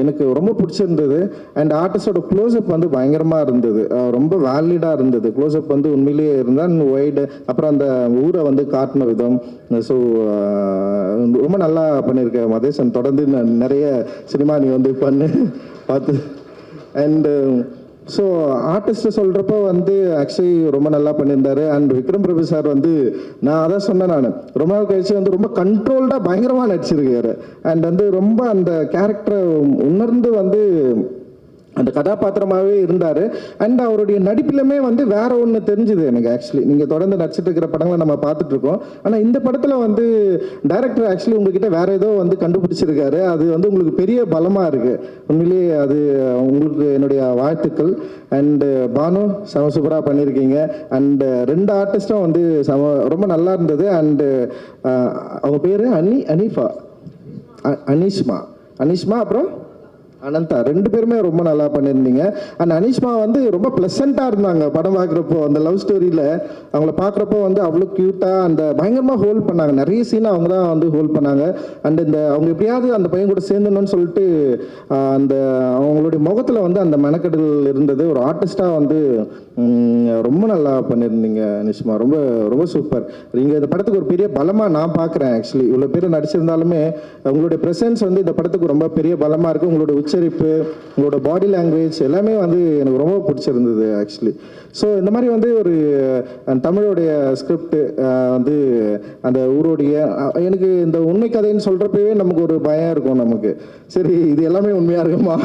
Speaker 5: எனக்கு ரொம்ப பிடிச்சிருந்தது. அண்ட் ஆர்டிஸ்டோட க்ளோஸ்அப் வந்து பயங்கரமாக இருந்தது, ரொம்ப வேலிடாக இருந்தது. க்ளோஸ்அப் வந்து உண்மையிலேயே இருந்தால் ஒய்டு, அப்புறம் அந்த ஊரை வந்து காட்டின விதம். ஸோ ரொம்ப நல்லா பண்ணியிருக்கேன் மதேசன். தொடர்ந்து நிறைய சினிமா நீ வந்து பார்த்து. அண்டு ஸோ ஆர்டிஸ்ட்டை சொல்கிறப்போ வந்து ஆக்சுவலி ரொம்ப நல்லா பண்ணியிருந்தாரு. அண்ட் விக்ரம் பிரபு சார் வந்து நான் அதான் சொன்னேன், நான் ரொம்ப நாள் கழிச்சு வந்து ரொம்ப கண்ட்ரோல்டாக பயங்கரமாக நடிச்சிருக்காரு. அண்ட் வந்து ரொம்ப அந்த கேரக்டரை உணர்ந்து வந்து அந்த கதாபாத்திரமாகவே இருந்தார். அண்ட் அவருடைய நடிப்பிலுமே வந்து வேற ஒன்று தெரிஞ்சுது எனக்கு. ஆக்சுவலி நீங்கள் தொடர்ந்து நடிச்சிட்டு இருக்கிற படங்களை நம்ம பார்த்துட்ருக்கோம். ஆனால் இந்த படத்தில் வந்து டைரக்டர் ஆக்சுவலி உங்ககிட்ட வேற ஏதோ வந்து கண்டுபிடிச்சிருக்காரு. அது வந்து உங்களுக்கு பெரிய பலமாக இருக்குது. உண்மையிலேயே அது உங்களுக்கு என்னுடைய வாழ்த்துக்கள். அண்டு பானு செம சூப்பராக பண்ணியிருக்கீங்க. அண்டு 2 ஆர்டிஸ்ட்டும் வந்து ரொம்ப நல்லா இருந்தது. அண்டு அவங்க பேர் அனீஷ்மா அப்புறம் அனந்தா, 2 பேருமே ரொம்ப நல்லா பண்ணியிருந்தீங்க. அண்ட் அனீஷ்மா வந்து ரொம்ப ப்ளசண்ட்டாக இருந்தாங்க படம் பார்க்குறப்போ. அந்த லவ் ஸ்டோரியில் அவங்கள பார்க்குறப்போ வந்து அவ்வளோ க்யூட்டாக அந்த பயங்கரமாக ஹோல்ட் பண்ணாங்க. நிறைய சீனை அவங்க தான் வந்து ஹோல்ட் பண்ணாங்க. அண்ட் அவங்க எப்படியாவது அந்த பையன் கூட சேர்ந்துடணும்னு சொல்லிட்டு அந்த அவங்களுடைய முகத்தில் வந்து அந்த மெனக்கெடல் இருந்தது. ஒரு ஆர்டிஸ்டாக வந்து ரொம்ப நல்லா பண்ணியிருந்தீங்க அனீஷ்மா. ரொம்ப ரொம்ப சூப்பர். நீங்கள் இந்த படத்துக்கு ஒரு பெரிய பலமாக நான் பார்க்குறேன். ஆக்சுவலி இவ்வளோ பேர் நடிச்சிருந்தாலுமே உங்களுடைய ப்ரெசன்ஸ் வந்து இந்த படத்துக்கு ரொம்ப பெரிய பலமாக இருக்குது. உங்களோட உச்சரிப்பு, உங்களோட பாடி லாங்குவேஜ் எல்லாமே வந்து எனக்கு ரொம்ப பிடிச்சிருந்தது ஆக்சுவலி. ஸோ இந்த மாதிரி வந்து ஒரு தமிழோடைய ஸ்கிரிப்ட் வந்து அந்த ஊரோடைய எனக்கு இந்த உண்மை கதைன்னு சொல்கிறப்பவே நமக்கு ஒரு பயம் இருக்கும் நமக்கு. சரி இது எல்லாமே உண்மையாக இருக்குமா,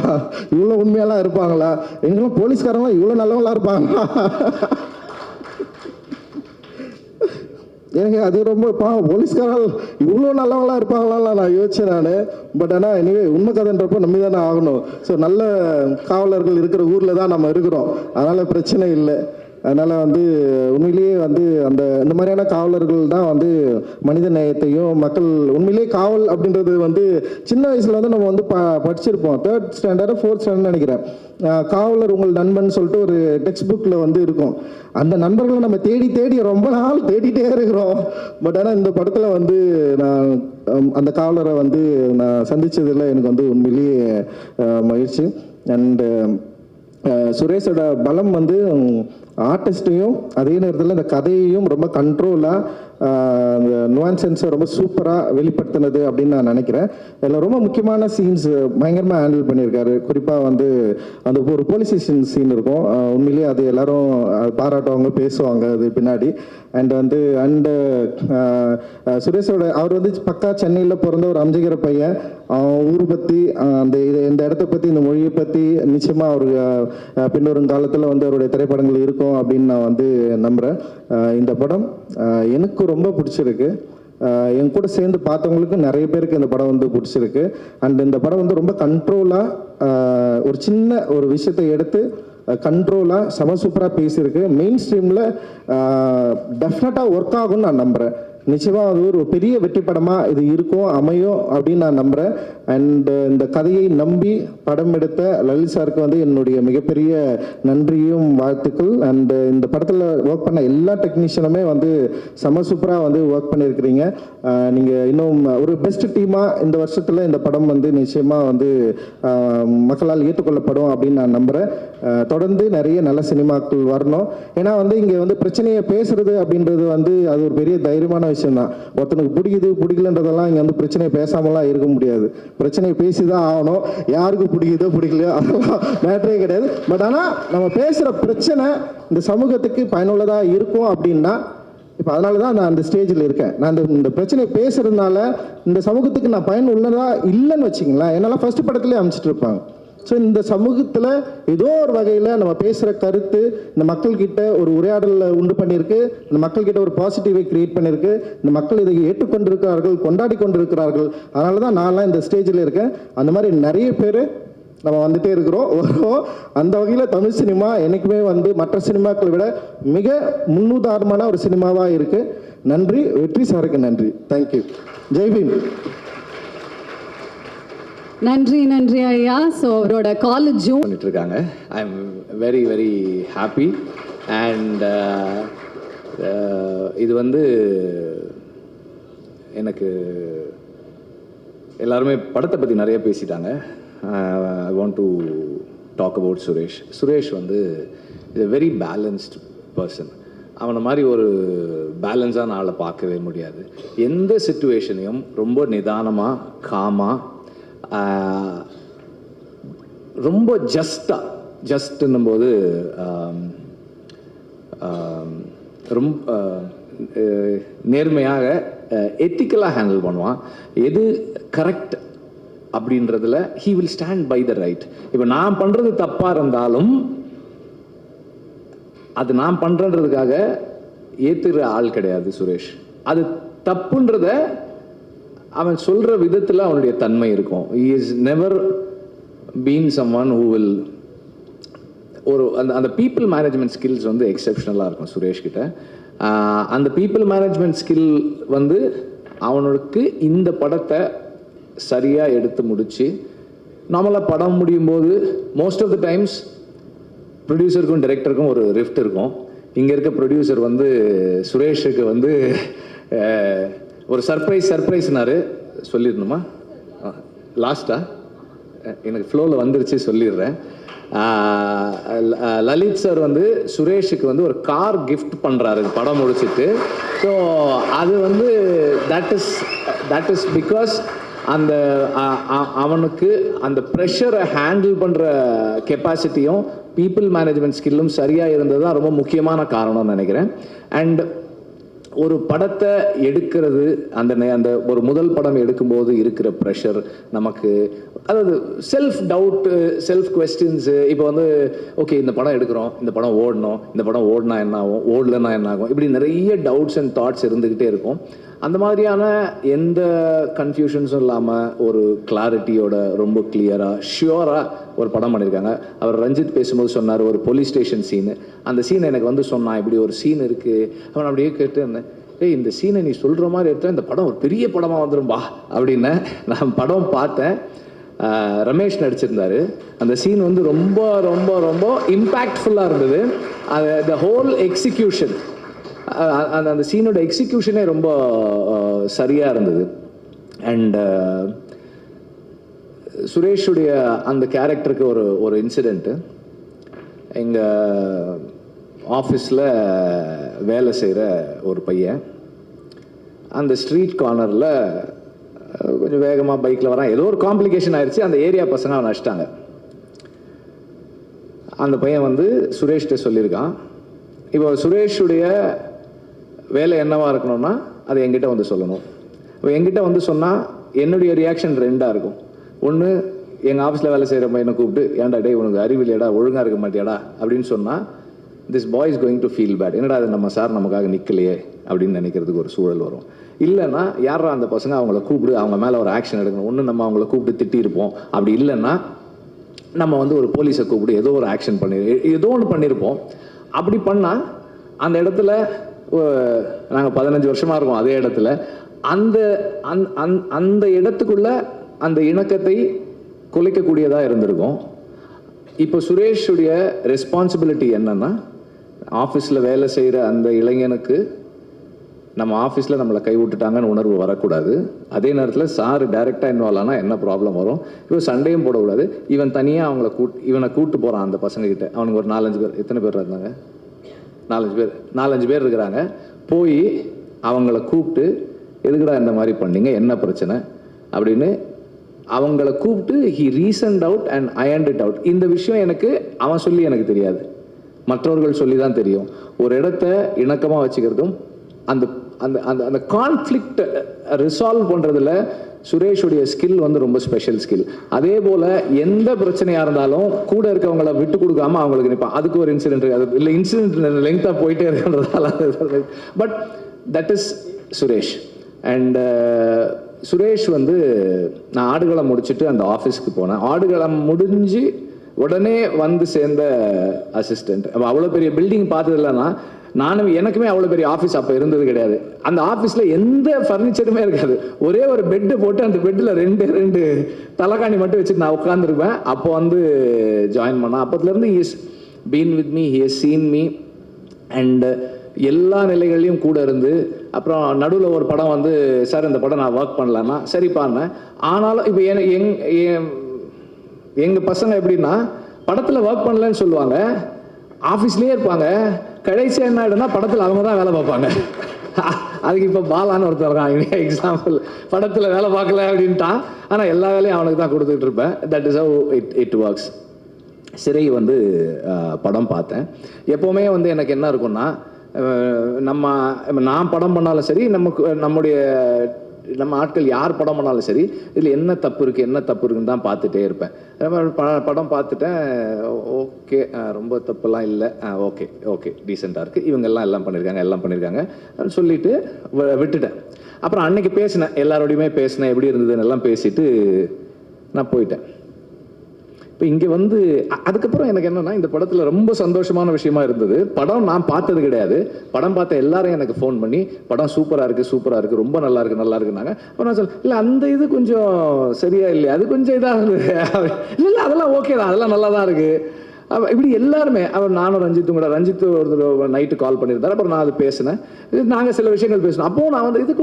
Speaker 5: இவ்வளோ உண்மையெல்லாம் இருப்பாங்களா, எங்கெல்லாம் போலீஸ்காரங்களாம் இவ்வளோ நல்லவங்களா இருப்பாங்களா, எனக்கு அது ரொம்ப போலீஸ்காரர்கள் இவ்வளோ நல்லவங்களாம் இருப்பாங்களாம் நான் யோசிச்சேன் நான். பட் ஆனால் எனிவே உண்மை கதைன்றப்போ நம்பி தானே ஆகணும். ஸோ நல்ல காவலர்கள் இருக்கிற ஊரில் தான் நம்ம இருக்கிறோம், அதனால் பிரச்சனை இல்லை. அதனால் வந்து உண்மையிலேயே வந்து இந்த மாதிரியான காவலர்கள் தான் வந்து மனித நேயத்தையும் மக்கள் உண்மையிலேயே காவல் அப்படின்றது வந்து சின்ன வயசில் வந்து நம்ம வந்து படிச்சிருப்போம் 3rd ஸ்டாண்டர்ட் 4th ஸ்டாண்டர்ட் நினைக்கிறேன். காவலர் உங்கள் நண்பன் சொல்லிட்டு ஒரு டெக்ஸ்ட் புக்கில் வந்து இருக்கும். அந்த நண்பர்களை நம்ம தேடி ரொம்ப நாள் தேடிட்டே இருக்கிறோம். பட் ஆனால் இந்த படத்தில் வந்து நான் அந்த காவலரை வந்து நான் சந்தித்ததில் எனக்கு வந்து உண்மையிலேயே மகிழ்ச்சி. அண்டு சுரேஷோட பலம் வந்து ஆர்டிஸ்ட்டையும் அதே நேரத்தில் இந்த கதையையும் ரொம்ப கண்ட்ரோலாக அந்த நுவான்சென்ஸை ரொம்ப சூப்பராக வெளிப்படுத்தினது அப்படின்னு நான் நினைக்கிறேன். இதில் ரொம்ப முக்கியமான சீன்ஸ் பயங்கரமாக ஹேண்டில் பண்ணியிருக்காரு. குறிப்பாக வந்து அந்த ஒரு போலீஸ் ஸ்டேஷன் சீன் இருக்கும். உண்மையிலேயே அது எல்லாரும் பாராட்டுவாங்க, பேசுவாங்க அது பின்னாடி. அண்டு சுரேஷோட அவர் வந்து பக்கா சென்னையில் பிறந்த ஒரு அம்ஜகிற பையன். ஊர் பற்றி இந்த இடத்த பற்றி இந்த மொழியை பற்றி நிச்சயமாக அவர் பின்னொரு காலத்தில் வந்து அவருடைய திரைப்படங்கள் இருக்கும் அப்படின்னு நான் வந்து நம்புகிறேன். இந்த படம் எனக்கு ரொம்ப பிடிச்சிருக்கு. என் கூட சேர்ந்து பார்த்தவங்களுக்கு நிறைய பேருக்கு இந்த படம் வந்து பிடிச்சிருக்கு. அண்ட் இந்த படம் வந்து ரொம்ப கண்ட்ரோலாக ஒரு சின்ன ஒரு விஷயத்தை எடுத்து கண்ட்ரோலாக செம சூப்பராக பேசியிருக்கு. மெயின் ஸ்ட்ரீமில் டெஃபினட்டாக ஒர்க் ஆகும்னு நான் நம்புகிறேன். நிச்சயமாக அது ஒரு பெரிய வெற்றி படமாக இது இருக்கும், அமையும் அப்படின்னு நான் நம்புகிறேன். அண்டு இந்த கதையை நம்பி படம் எடுத்த லலித் சாருக்கு வந்து என்னுடைய மிகப்பெரிய நன்றியும் வாழ்த்துக்கள். அண்டு இந்த படத்தில் ஒர்க் பண்ண எல்லா டெக்னீஷியனுமே வந்து செம சூப்பராக வந்து ஒர்க் பண்ணியிருக்கிறீங்க. நீங்கள் இன்னும் ஒரு பெஸ்ட் டீமாக இந்த வருஷத்தில் இந்த படம் வந்து நிச்சயமாக வந்து மக்களால் ஏற்றுக்கொள்ளப்படும் அப்படின்னு நான் நம்புகிறேன். தொடர்ந்து நிறைய நல்ல சினிமாக்கள் வரணும். ஏன்னா வந்து இங்கே வந்து பிரச்சனையை பேசுறது அப்படின்றது வந்து அது ஒரு பெரிய தைரியமான விஷயம் தான். ஒருத்தனுக்கு பிடிக்கலன்றதெல்லாம் இங்கே வந்து பிரச்சனையை பேசாமலாம் இருக்க முடியாது. பிரச்சனையை பேசி தான் ஆகணும். யாருக்கு பிடிக்குதோ பிடிக்கலையோ அதெல்லாம் மேட்டரே கிடையாது. பட் ஆனால் நம்ம பேசுகிற பிரச்சனை இந்த சமூகத்துக்கு பயனுள்ளதாக இருக்கும் அப்படின்னா இப்போ அதனால தான் நான் அந்த ஸ்டேஜில் இருக்கேன். நான் இந்த பிரச்சனையை பேசுறதுனால இந்த சமூகத்துக்கு நான் பயனுள்ளதா இல்லைன்னு வச்சுங்களேன். என்னால் ஃபர்ஸ்ட் படத்துலேயே அமைச்சிட்டு இருப்பாங்க. ஸோ இந்த சமூகத்தில் ஏதோ ஒரு வகையில் நம்ம பேசுகிற கருத்து இந்த மக்கள்கிட்ட ஒரு உரையாடலை உண்டு பண்ணியிருக்கு. இந்த மக்கள்கிட்ட ஒரு பாசிட்டிவை கிரியேட் பண்ணியிருக்கு. இந்த மக்கள் இதை ஏற்றுக்கொண்டிருக்கிறார்கள், கொண்டாடி கொண்டிருக்கிறார்கள். அதனால தான் நான்லாம் இந்த ஸ்டேஜில் இருக்கேன். அந்த மாதிரி நிறைய பேர் நம்ம வந்துட்டே இருக்கிறோம், வரோம். அந்த வகையில் தமிழ் சினிமா என்றைக்குமே வந்து மற்ற சினிமாக்களை விட மிக முன்னுதாரணமான ஒரு சினிமாவாக இருக்குது. நன்றி. வெற்றி சாருக்கு நன்றி. தேங்க்யூ. ஜெய்பீம்.
Speaker 1: நன்றி ஐயா. ஸோ அவரோட காலேஜ் ஜூன்
Speaker 6: பண்ணிட்டு இருக்காங்க. I am very very happy. And இது வந்து எனக்கு எல்லாருமே படத்தை பற்றி நிறைய பேசிட்டாங்க. I want to talk about Suresh. Suresh வந்து is a very balanced person. அவனை மாதிரி ஒரு பேலன்ஸான ஆளை பார்க்கவே முடியாது. எந்த சிச்சுவேஷனையும் ரொம்ப நிதானமாக, காமாக, ரொம்ப ஜஸ்ட்டுன்னும் போது ரொம்ப நேர்மையாக எத்திக்கலாக ஹேண்டில் பண்ணுவான். எது கரெக்ட் அப்படின்றதுல he will stand by the right. இப்போ நான் பண்ணுறது தப்பாக இருந்தாலும் அது நான் பண்ணுறதுக்காக ஏற்றுகிற ஆள் கிடையாது சுரேஷ். அது தப்புன்றத அவன் சொல்கிற விதத்தில் அவனுடைய தன்மை இருக்கும். He is never been someone who will ஒரு அந்த பீப்புள் மேனேஜ்மெண்ட் ஸ்கில்ஸ் வந்து எக்ஸெப்ஷனலாக இருக்கும் சுரேஷ்கிட்ட. அந்த பீப்புள் மேனேஜ்மெண்ட் ஸ்கில் வந்து அவனுக்கு இந்த படத்தை சரியாக எடுத்து முடித்து நார்மலாக படம் முடியும் போது மோஸ்ட் ஆஃப் த டைம்ஸ் ப்ரொடியூசருக்கும் டைரக்டருக்கும் ஒரு ரிஃப்ட் இருக்கும். இங்கே இருக்க ப்ரொடியூசர் வந்து சுரேஷுக்கு வந்து ஒரு சர்ப்ரைஸ்னாரு. சொல்லிடணுமா? லாஸ்ட்டாக எனக்கு ஃப்ளோவில் வந்துருச்சு, சொல்லிடுறேன். லலித் சார் வந்து சுரேஷுக்கு வந்து ஒரு கார் கிஃப்ட் பண்ணுறாரு படம் முடிச்சுட்டு. ஸோ அது வந்து தட் இஸ் பிகாஸ் அந்த அவனுக்கு அந்த ப்ரெஷரை ஹேண்டில் பண்ணுற கெப்பாசிட்டியும் பீப்புள் மேனேஜ்மெண்ட் ஸ்கில்லும் சரியாக இருந்தது தான் ரொம்ப முக்கியமான காரணம்னு நினைக்கிறேன். அண்ட் ஒரு படத்தை எடுக்கிறது அந்த ஒரு முதல் படம் எடுக்கும்போது இருக்கிற ப்ரெஷர் நமக்கு, அதாவது செல்ஃப் டவுட்டு, செல்ஃப் கொஸ்டின்ஸு. இப்போ வந்து ஓகே இந்த படம் எடுக்கிறோம், இந்த படம் ஓடணும், இந்த படம் ஓடினா என்ன ஆகும், ஓடலன்னா என்ன ஆகும், இப்படி நிறைய டவுட்ஸ் அண்ட் தாட்ஸ் இருந்துக்கிட்டே இருக்கும். அந்த மாதிரியான எந்த கன்ஃபியூஷன்ஸும் இல்லாமல் ஒரு கிளாரிட்டியோட ரொம்ப கிளியராக ஷியோராக ஒரு படம் பண்ணியிருக்காங்க. அவர் ரஞ்சித் பேசும்போது சொன்னார் ஒரு போலீஸ் ஸ்டேஷன் சீனு. அந்த சீன் எனக்கு வந்து சொன்னான், இப்படி ஒரு சீன் இருக்குது. அவன் அப்படியே கேட்டு இருந்தேன், ஏய் இந்த சீனை நீ சொல்கிற மாதிரி எடுத்தால் இந்த படம் ஒரு பெரிய படமாக வந்துடும்பா அப்படின்னு. நான் படம் பார்த்தேன். ரமேஷ் நடிச்சிருந்தாரு. அந்த சீன் வந்து ரொம்ப ரொம்ப ரொம்ப இம்பேக்ட்ஃபுல்லாக இருந்தது. அது த ஹோல் எக்ஸிக்யூஷன், அந்த சீனோட எக்ஸிக்யூஷனே ரொம்ப சரியாக இருந்தது. அண்ட் சுரேஷுடைய அந்த கேரக்டருக்கு ஒரு இன்சிடெண்ட்டு, எங்கள் ஆஃபீஸில் வேலை செய்கிற ஒரு பையன் அந்த ஸ்ட்ரீட் கார்னரில் கொஞ்சம் வேகமாக பைக்கில் வரான். ஏதோ ஒரு காம்ப்ளிகேஷன் ஆயிடுச்சு. அந்த ஏரியா பசங்க அவனை அடிச்சிட்டாங்க. அந்த பையன் வந்து சுரேஷ்கிட்ட சொல்லியிருக்கான், இப்போ சுரேஷுடைய வேலை என்னவா இருக்கணும்னா அதை என்கிட்ட வந்து சொல்லணும். இப்போ என்கிட்ட வந்து சொன்னால் என்னுடைய ரியாக்ஷன் ரெண்டாக இருக்கும். ஒன்று, எங்கள் ஆஃபீஸில் வேலை செய்கிற பையனை கூப்பிட்டு, ஏன்டா டே உனக்கு அறிவில்லையாடா, ஒழுங்காக இருக்க மாட்டியாடா அப்படின்னு சொன்னால், this boy is going to feel bad. என்னடா அது நம்ம சார் நமக்காக நிற்கலையே அப்படின்னு நினைக்கிறதுக்கு ஒரு சூழல் வரும். இல்லைன்னா யாரா அந்த பசங்க அவங்கள கூப்பிடு, அவங்க மேலே ஒரு ஆக்ஷன் எடுக்கணும். ஒன்று நம்ம அவங்கள கூப்பிட்டு திட்டியிருப்போம். அப்படி இல்லைன்னா நம்ம வந்து ஒரு போலீஸை கூப்பிட்டு ஏதோ ஒரு ஆக்ஷன் ஏதோ ஒன்று பண்ணியிருப்போம். அப்படி பண்ணால் அந்த இடத்துல நாங்கள் 15 வருஷமாக இருக்கோம் அதே இடத்துல. அந்த அந்த இடத்துக்குள்ள அந்த இணக்கத்தை குலைக்கக்கூடியதாக இருந்திருக்கும். இப்போ சுரேஷுடைய ரெஸ்பான்சிபிலிட்டி என்னன்னா, ஆஃபீஸில் வேலை செய்கிற அந்த இளைஞனுக்கு நம்ம ஆஃபீஸில் நம்மளை கை விட்டுட்டாங்கன்னு உணர்வு வரக்கூடாது. அதே நேரத்தில் சார் டைரெக்டாக இன்வால்வ் ஆனால் என்ன ப்ராப்ளம் வரும், இப்போ சண்டையும் போடக்கூடாது. இவன் தனியாக இவனை கூப்பிட்டு போகிறான் அந்த பசங்கக்கிட்ட. அவனுக்கு ஒரு 4-5 பேர், எத்தனை பேர் இருந்தாங்க, 4-5 பேர் இருக்கிறாங்க. போய் அவங்கள கூப்பிட்டு, எதுக்குடா இந்த மாதிரி பண்ணீங்க, என்ன பிரச்சனை அப்படின்னு அவங்கள கூப்பிட்டு he reasoned out and ironed it out. இந்த விஷயம் எனக்கு அவன் சொல்லி எனக்கு தெரியாது, மற்றவர்கள் சொல்லி தான் தெரியும். ஒரு இடத்த இணக்கமாக வச்சுக்கிறதும் அந்த அந்த அந்த அந்த கான்ஃப்ளிக்ட் ரிசால்வ் பண்ணுறதுல சுரேஷுடைய ஸ்கில் வந்து ரொம்ப ஸ்பெஷல் ஸ்கில். அதே போல் எந்த பிரச்சனையாக இருந்தாலும் கூட இருக்கவங்கள விட்டு கொடுக்காம அவங்களுக்கு நிற்பான். அதுக்கு ஒரு இன்சிடென்ட் அது இல்லை, இன்சிடென்ட் லெங்க்த்தாக போயிட்டே இருக்குன்றதால. But that is Suresh. And Suresh வந்து நான் ஆடுகளம் முடிச்சுட்டு அந்த ஆஃபீஸ்க்கு போனேன். ஆடுகளம் முடிஞ்சு உடனே வந்து சேர்ந்த அசிஸ்டண்ட். அவ்வளோ பெரிய பில்டிங் பார்த்தது இல்லைன்னா, எனக்குமே அவ்வளோ பெரிய ஆஃபீஸ் அப்போ இருந்தது கிடையாது. அந்த ஆஃபீஸில் எந்த ஃபர்னிச்சருமே இருக்காது. ஒரே ஒரு பெட்டு போட்டு அந்த பெட்டில் 2 தலைகாணி மட்டும் வச்சுட்டு நான் உட்காந்துருப்பேன். அப்போ வந்து ஜாயின் பண்ணேன். அப்போதுலேருந்து he is been with me, he has seen me. And எல்லா நிலைகள்லையும் கூட இருந்து, அப்புறம் நடுவில் ஒரு படம் வந்து, சார் இந்த படம் நான் ஒர்க் பண்ணலான்னா சரிப்பான்னு. ஆனாலும் இப்போ எங்கள் பசங்க எப்படின்னா, படத்தில் ஒர்க் பண்ணலன்னு சொல்லுவாங்க, ஆஃபீஸ்லேயே இருப்பாங்க. கடைசியாக என்ன ஆகிடும்னா படத்தில் அவங்க தான் வேலை பார்ப்பாங்க. அதுக்கு இப்போ பாலான்னு ஒருத்தர் இருக்கான் எக்ஸாம்பிள். படத்தில் வேலை பார்க்கல அப்படின்ட்டான், ஆனால் எல்லா வேலையும் அவனுக்கு தான் கொடுத்துட்டு இருப்பேன். That is how it works. சிறை வந்து படம் பார்த்தேன். எப்போவுமே வந்து எனக்கு என்ன இருக்குன்னா, நான் படம் பண்ணாலும் சரி, நம்ம ஆட்கள் யார் படம் பண்ணாலும் சரி, இதில் என்ன தப்பு இருக்குன்னு தான் பார்த்துட்டே இருப்பேன். படம் பார்த்துட்டேன், ஓகே ரொம்ப தப்புலாம் இல்லை, ஓகே டீசெண்டாக இருக்குது, எல்லாம் பண்ணியிருக்காங்க சொல்லிட்டு விட்டுட்டேன். அப்புறம் அன்னைக்கு பேசினேன், எல்லாரோடையுமே பேசினேன், எப்படி இருந்ததுன்னு எல்லாம் பேசிட்டு நான் போயிட்டேன். இப்போ இங்கே வந்து அதுக்கப்புறம் எனக்கு என்னென்னா, இந்த படத்தில் ரொம்ப சந்தோஷமான விஷயமா இருந்தது. படம் நான் பார்த்தது கிடையாது. படம் பார்த்த எல்லாரும் எனக்கு ஃபோன் பண்ணி, படம் சூப்பராக இருக்குது, ரொம்ப நல்லா இருக்குன்னாங்க. அப்புறம் நான் சொல்ல, இல்லை அந்த இது கொஞ்சம் சரியா இல்லையா, அது கொஞ்சம் இதாக இருந்தது. இல்லை அதெல்லாம் ஓகே தான், அதெல்லாம் நல்லா தான் இருக்குது. இப்படி எல்லாருமே, நானும் ரஞ்சித் ஒரு நைட்டு கால் பண்ணியிருந்தார். அப்புறம் நான் அது பேசினேன், நாங்கள் சில விஷயங்கள் பேசினோம். அப்போ நான் வந்து அது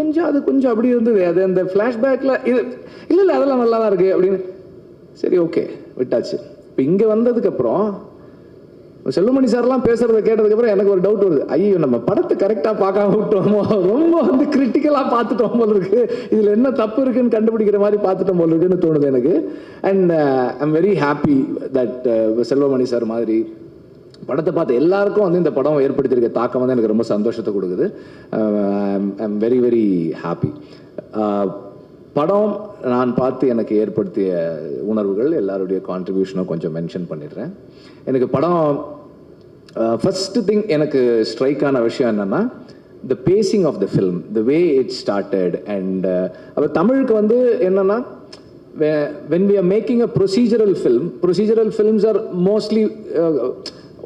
Speaker 6: கொஞ்சம் அப்படி இருந்தது, அது அந்த ஃப்ளாஷ்பேக்கில் இது இல்லை அதெல்லாம் நல்லா தான் இருக்குது அப்படின்னு. சரி ஓகே விட்டாச்சு. இப்போ இங்கே வந்ததுக்கப்புறம் செல்வமணி சார்லாம் பேசுகிறத கேட்டதுக்கப்புறம் எனக்கு ஒரு டவுட் வருது. ஐயோ, நம்ம படத்தை கரெக்டாக பார்க்காம விட்டோமோ, ரொம்ப வந்து கிரிட்டிக்கலாக பார்த்துட்டோம் போல இருக்கு, இதில் என்ன தப்பு இருக்குன்னு கண்டுபிடிக்கிற மாதிரி பார்த்துட்டோம் போல இருக்குன்னு தோணுது எனக்கு. And I'm very happy that Selvamani sir மாதிரி படத்தை பார்த்து எல்லாருக்கும் வந்து இந்த படம் ஏற்படுத்தியிருக்க தாக்கம் வந்து எனக்கு ரொம்ப சந்தோஷத்தை கொடுக்குது. I'm very very happy. படம் நான் பார்த்து எனக்கு ஏற்படுத்திய உணர்வுகள், எல்லாருடைய கான்ட்ரிபியூஷனும் கொஞ்சம் மென்ஷன் பண்ணிடுறேன். எனக்கு படம் ஃபஸ்ட்டு திங் எனக்கு ஸ்ட்ரைக் ஆன விஷயம் என்னென்னா, the pacing of the film, the way it started. And அப்போ தமிழுக்கு வந்து என்னென்னா, when we are making a procedural films are mostly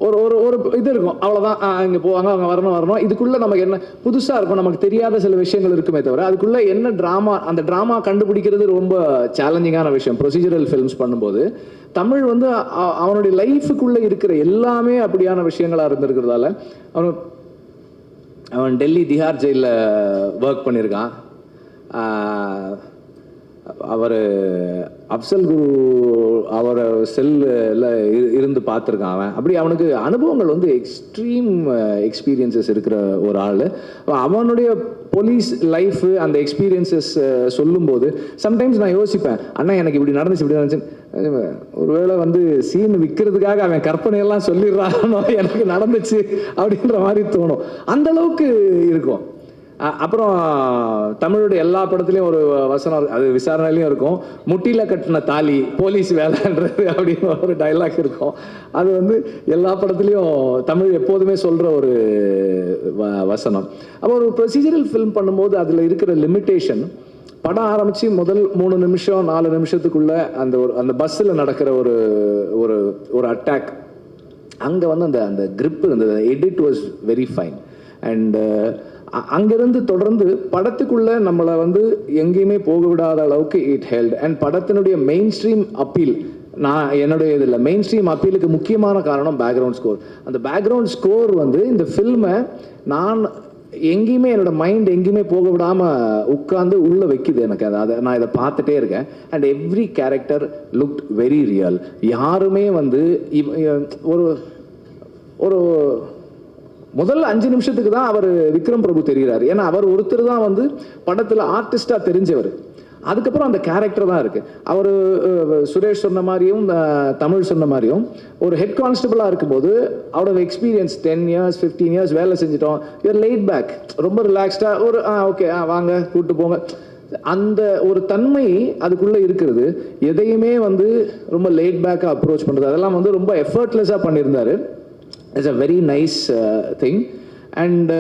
Speaker 6: ஒரு ஒரு ஒரு இது இருக்கும், அவ்வளோதான், இங்கே போவாங்க, அவங்க வரணும், இதுக்குள்ளே நமக்கு என்ன புதுசாக இருக்கும், நமக்கு தெரியாத சில விஷயங்கள் இருக்குமே தவிர அதுக்குள்ளே என்ன ட்ராமா, அந்த ட்ராமா கண்டுபிடிக்கிறது ரொம்ப சேலஞ்சிங்கான விஷயம் ப்ரொசீஜரல் ஃபிலிம்ஸ் பண்ணும்போது. தமிழ் வந்து அவனுடைய லைஃபுக்குள்ளே இருக்கிற எல்லாமே அப்படியான விஷயங்களாக இருந்திருக்கிறதால அவன் டெல்லி திஹார் ஜெயிலில் ஒர்க் பண்ணியிருக்கான். அவர் அப்சல் குரு அவரை செல்லில் இருந்து பார்த்துருக்கான் அவன். அப்படி அவனுக்கு அனுபவங்கள் வந்து எக்ஸ்ட்ரீம் எக்ஸ்பீரியன்சஸ் இருக்கிற ஒரு ஆள். அவனுடைய போலீஸ் லைஃபு அந்த எக்ஸ்பீரியன்சஸ் சொல்லும்போது சம்டைம்ஸ் நான் யோசிப்பேன், அண்ணா எனக்கு இப்படி நடந்துச்சு ஒருவேளை வந்து சீன் விற்கிறதுக்காக அவன் கற்பனையெல்லாம் சொல்லிடுறானோ எனக்கு நடந்துச்சு அப்படின்ற மாதிரி தோணும். அந்த அளவுக்கு இருக்கும். அப்புறம் தமிழோட எல்லா படத்துலையும் ஒரு வசனம், அது விசாரணையிலையும் இருக்கும், முட்டியில் கட்டின தாலி போலீஸ் வேலைன்றது அப்படின்னு ஒரு டைலாக் இருக்கும். அது வந்து எல்லா படத்துலையும் தமிழ் எப்போதுமே சொல்கிற ஒரு வசனம். அப்போ ஒரு ப்ரொசீஜரல் ஃபிலிம் பண்ணும்போது அதில் இருக்கிற லிமிட்டேஷன், படம் ஆரம்பித்து முதல் 3 நிமிஷம் 4 நிமிஷத்துக்குள்ளே அந்த பஸ்ஸில் நடக்கிற ஒரு அட்டாக், அங்கே வந்து அந்த கிரிப்பு இருந்தது. Edit was very fine. And அங்கிருந்து தொடர்ந்து படத்துக்குள்ளே நம்மளை வந்து எங்கேயுமே போக விடாத அளவுக்கு இட் ஹெல்ட். அண்ட் படத்தினுடைய மெயின் ஸ்ட்ரீம் அப்பீல், நான் என்னுடைய இதில் மெயின் ஸ்ட்ரீம் அப்பீலுக்கு முக்கியமான காரணம் பேக்ரவுண்ட் ஸ்கோர். அந்த பேக்ரவுண்ட் ஸ்கோர் வந்து இந்த ஃபில்மை நான் எங்கேயுமே என்னோடய மைண்ட் எங்கேயுமே போக விடாமல் உட்காந்து உள்ளே வைக்குது எனக்கு. அதை நான் இதை பார்த்துட்டே இருக்கேன். And every character looked very real. யாருமே வந்து ஒரு முதல் 5 நிமிஷத்துக்கு தான் அவர் விக்ரம் பிரபு தெரிகிறார். ஏன்னா அவர் ஒருத்தர் தான் வந்து படத்தில் ஆர்டிஸ்டாக தெரிஞ்சவர். அதுக்கப்புறம் அந்த கேரக்டர் தான் இருக்குது. அவர் சுரேஷ் சொன்ன மாதிரியும் தமிழ் சொன்ன மாதிரியும் ஒரு ஹெட் கான்ஸ்டபிளாக இருக்கும்போது அவரோட எக்ஸ்பீரியன்ஸ் 10 years 15 years வேலை செஞ்சிட்டோம், யூஆர் லேட் பேக், ரொம்ப ரிலாக்ஸ்டாக ஒரு ஓகே வாங்க கூப்பிட்டு போங்க, அந்த ஒரு தன்மை அதுக்குள்ளே இருக்கிறது. எதையுமே வந்து ரொம்ப லேட் பேக்காக அப்ரோச் பண்ணுறது, அதெல்லாம் வந்து ரொம்ப எஃபர்ட்லெஸ்ஸாக பண்ணியிருந்தார். It's a very nice thing. And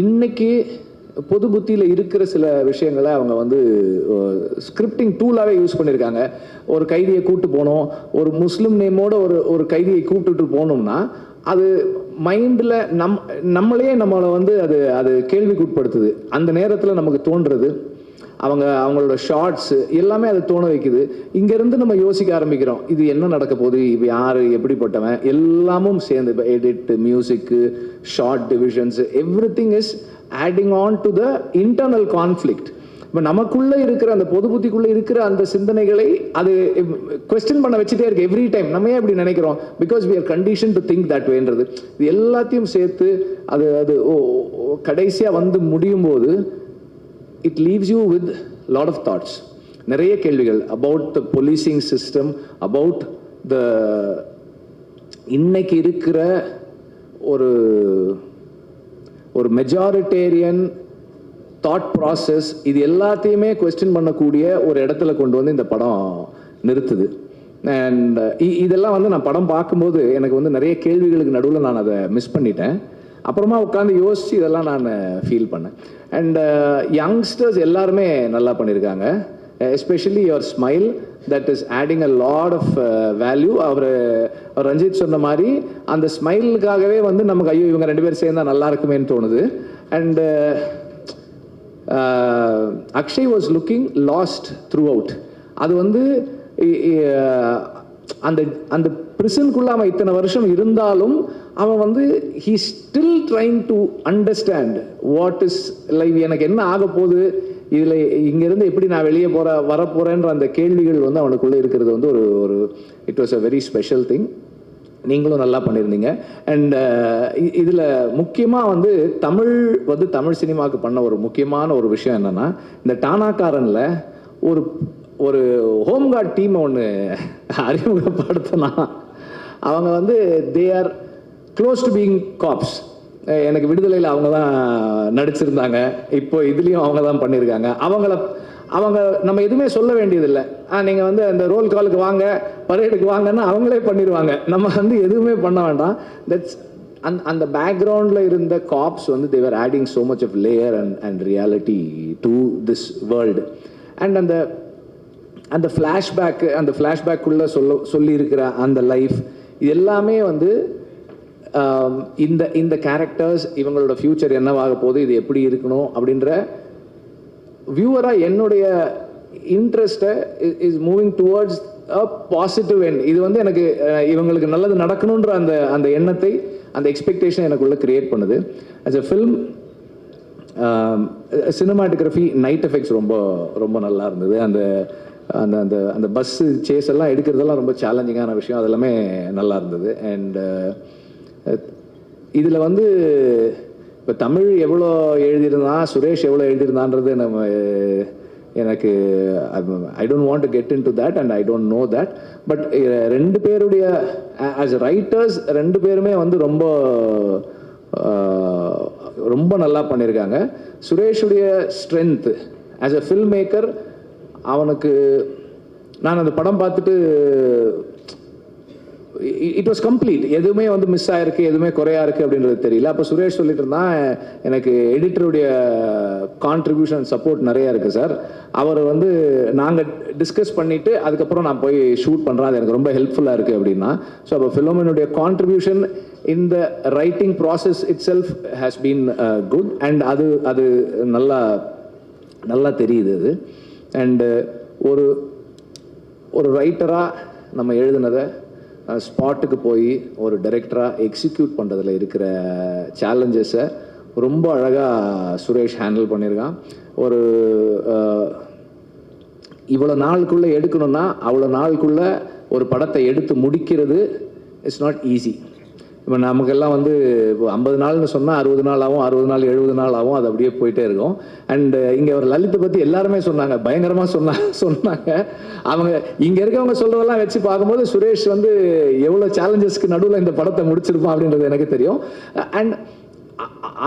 Speaker 6: இன்னைக்கு பொது புத்தியில் இருக்கிற சில விஷயங்களை அவங்க வந்து ஸ்கிரிப்டிங் டூலாகவே யூஸ் பண்ணியிருக்காங்க. ஒரு கைதியை கூப்பிட்டு போனோம், ஒரு முஸ்லீம் நேமோட ஒரு கைதியை கூப்பிட்டுட்டு போனோம்னா அது மைண்டில் நம்மளே நம்மளை வந்து அது கேள்விக்கு உட்படுத்துது. அந்த நேரத்தில் நமக்கு தோன்றுறது அவங்களோட ஷார்ட்ஸு எல்லாமே அதை தோண வைக்குது. இங்கேருந்து நம்ம யோசிக்க ஆரம்பிக்கிறோம், இது என்ன நடக்க போகுது, இப்போ யார் எப்படிப்பட்டவன், எல்லாமும் சேர்ந்து இப்போ edit, music, short divisions, every thing is adding on to the internal conflict. இப்போ நமக்குள்ளே இருக்கிற அந்த பொது புத்திக்குள்ளே இருக்கிற அந்த சிந்தனைகளை அது கொஸ்டின் பண்ண வச்சுட்டே இருக்கு எவ்ரி டைம். நம்ம ஏன் இப்படி நினைக்கிறோம், because we are condition to think that வேன்றது. இது எல்லாத்தையும் சேர்த்து அது கடைசியாக வந்து முடியும் போது it leaves you with lot of thoughts, நிறைய கேள்விகள் about the policing system, about the இன்னைக்கு இருக்கிற ஒரு மெஜாரிட்டேரியன் தாட் ப்ராசஸ், இது எல்லாத்தையுமே கொஸ்டின் பண்ணக்கூடிய ஒரு இடத்துல கொண்டு வந்து இந்த படம் நிறுத்துது. அண்ட் இதெல்லாம் வந்து நான் படம் பார்க்கும்போது எனக்கு வந்து நிறைய கேள்விகளுக்கு நடுவில் நான் அதை மிஸ் பண்ணிட்டேன். அப்புறமா உட்காந்து யோசித்து இதெல்லாம் நான் ஃபீல் பண்ணேன். அண்ட் யங்ஸ்டர்ஸ் எல்லாருமே நல்லா பண்ணியிருக்காங்க. Especially your smile that is adding a lot of value. அவர் ரஞ்சித் சொன்ன மாதிரி அந்த ஸ்மைலுக்காகவே வந்து நமக்கு ஐயோ இவங்க 2 பேர் சேர்ந்தா நல்லா இருக்குமேன்னு தோணுது. And Akshay was looking last through out. அது வந்து அந்த பிரிசனுக்குள்ள அவன் இத்தனை வருஷம் இருந்தாலும் அவன் வந்து he still trying to understand what is life, எனக்கு என்ன ஆக போகுது, இதில் இங்கேருந்து எப்படி நான் வெளியே வரப்போகிறேன்ற அந்த கேள்விகள் வந்து அவனுக்குள்ளே இருக்கிறது வந்து ஒரு it was a very special thing. நீங்களும் நல்லா பண்ணியிருந்தீங்க. அண்ட் இதில் முக்கியமாக வந்து தமிழ் சினிமாவுக்கு பண்ண ஒரு முக்கியமான ஒரு விஷயம் என்னென்னா, இந்த டானாக்காரனில் ஒரு ஹோம்கார்ட் டீமை ஒன்று அறிமுகப்படுத்தினா. அவங்க வந்து they are close to being cops. எனக்கு விடுதலையில் அவங்க தான் நடிச்சிருந்தாங்க, இப்போ இதுலேயும் அவங்க தான் பண்ணியிருக்காங்க. அவங்க நம்ம எதுவுமே சொல்ல வேண்டியதில்லை. நீங்கள் வந்து அந்த ரோல் காலுக்கு வாங்க, பரேடுக்கு வாங்கன்னா அவங்களே பண்ணிடுவாங்க. நம்ம வந்து எதுவுமே பண்ண வேண்டாம். தட்ஸ் அந்த பேக்ரவுண்டில் இருந்த காப்ஸ் வந்து they're adding so much of layer and reality to this world. And அந்த ஃப்ளாஷ்பேக்குள்ளே சொல்லியிருக்கிற அந்த லைஃப் இது எல்லாமே வந்து இந்த கேரக்டர்ஸ் இவங்களோட ஃப்யூச்சர் என்னவாக போகுது, இது எப்படி இருக்கணும் அப்படின்ற வியூவராக என்னுடைய இன்ட்ரெஸ்ட்டை is moving towards a positive end. இது வந்து எனக்கு இவங்களுக்கு நல்லது நடக்கணுன்ற அந்த எண்ணத்தை, அந்த எக்ஸ்பெக்டேஷன் எனக்குள்ளே க்ரியேட் பண்ணுது. As a film cinematography, night effects ரொம்ப ரொம்ப நல்லா இருந்தது. அந்த அந்த அந்த அந்த பஸ்ஸு சேஸ் எல்லாம் எடுக்கிறதெல்லாம் ரொம்ப சேலஞ்சிங்கான விஷயம், அது எல்லாமே நல்லா இருந்தது. அண்ட் இதில் வந்து இப்போ தமிழ் எவ்வளோ எழுதியிருந்தான், சுரேஷ் எவ்வளோ எழுதியிருந்தான்றது எனக்கு I don't want to get in to that and I don't know that. But ரெண்டு பேருடைய ஆஸ் ரைட்டர்ஸ் ரெண்டு பேருமே வந்து ரொம்ப ரொம்ப நல்லா பண்ணியிருக்காங்க. சுரேஷுடைய strength as a film maker, அவனுக்கு நான் அந்த படம் பார்த்துட்டு இட் வாஸ் கம்ப்ளீட். எதுவுமே வந்து மிஸ் ஆயிருக்கு, எதுவுமே குறையா இருக்கு அப்படின்றது தெரியல. அப்போ சுரேஷ் சொல்லிட்டு இருந்தான், எனக்கு எடிட்டருடைய கான்ட்ரிபியூஷன் சப்போர்ட் நிறைய இருக்கு சார், அவர் வந்து நாங்கள் டிஸ்கஸ் பண்ணிட்டு அதுக்கப்புறம் நான் போய் ஷூட் பண்ணுறேன், அது எனக்கு ரொம்ப ஹெல்ப்ஃபுல்லாக இருக்குது அப்படின்னா. ஸோ அப்போ ஃபிலோமினுடைய contribution in the writing process itself has been good and அது நல்லா தெரியுது அது. அண்டு ஒரு ரைட்டராக நம்ம எழுதுனதை ஸ்பாட்டுக்கு போய் ஒரு டைரக்டராக எக்ஸிக்யூட் பண்ணுறதுல இருக்கிற சேலஞ்சஸை ரொம்ப அழகாக சுரேஷ் ஹேண்டில் பண்ணியிருக்கான். இவ்வளோ நாளுக்குள்ளே எடுக்கணும்னா அவ்வளோ நாளுக்குள்ளே ஒரு படத்தை எடுத்து முடிக்கிறது இட்ஸ் நாட் ஈஸி. இப்போ நமக்கெல்லாம் வந்து 50 நாள்னு சொன்னால் 60 நாள் ஆகும், 60 நாள் 70 நாள் ஆகும், அது அப்படியே போயிட்டே இருக்கும். அண்டு இங்கே ஒரு லலித்தை பற்றி எல்லாருமே சொன்னாங்க, பயங்கரமாக சொன்னாங்க. அவங்க இங்கே இருக்கவங்க சொல்கிறதெல்லாம் வச்சு பார்க்கும்போது சுரேஷ் வந்து எவ்வளோ சேலஞ்சஸ்க்கு நடுவில் இந்த படத்தை முடிச்சிருப்பான் அப்படின்றது எனக்கு தெரியும். அண்ட்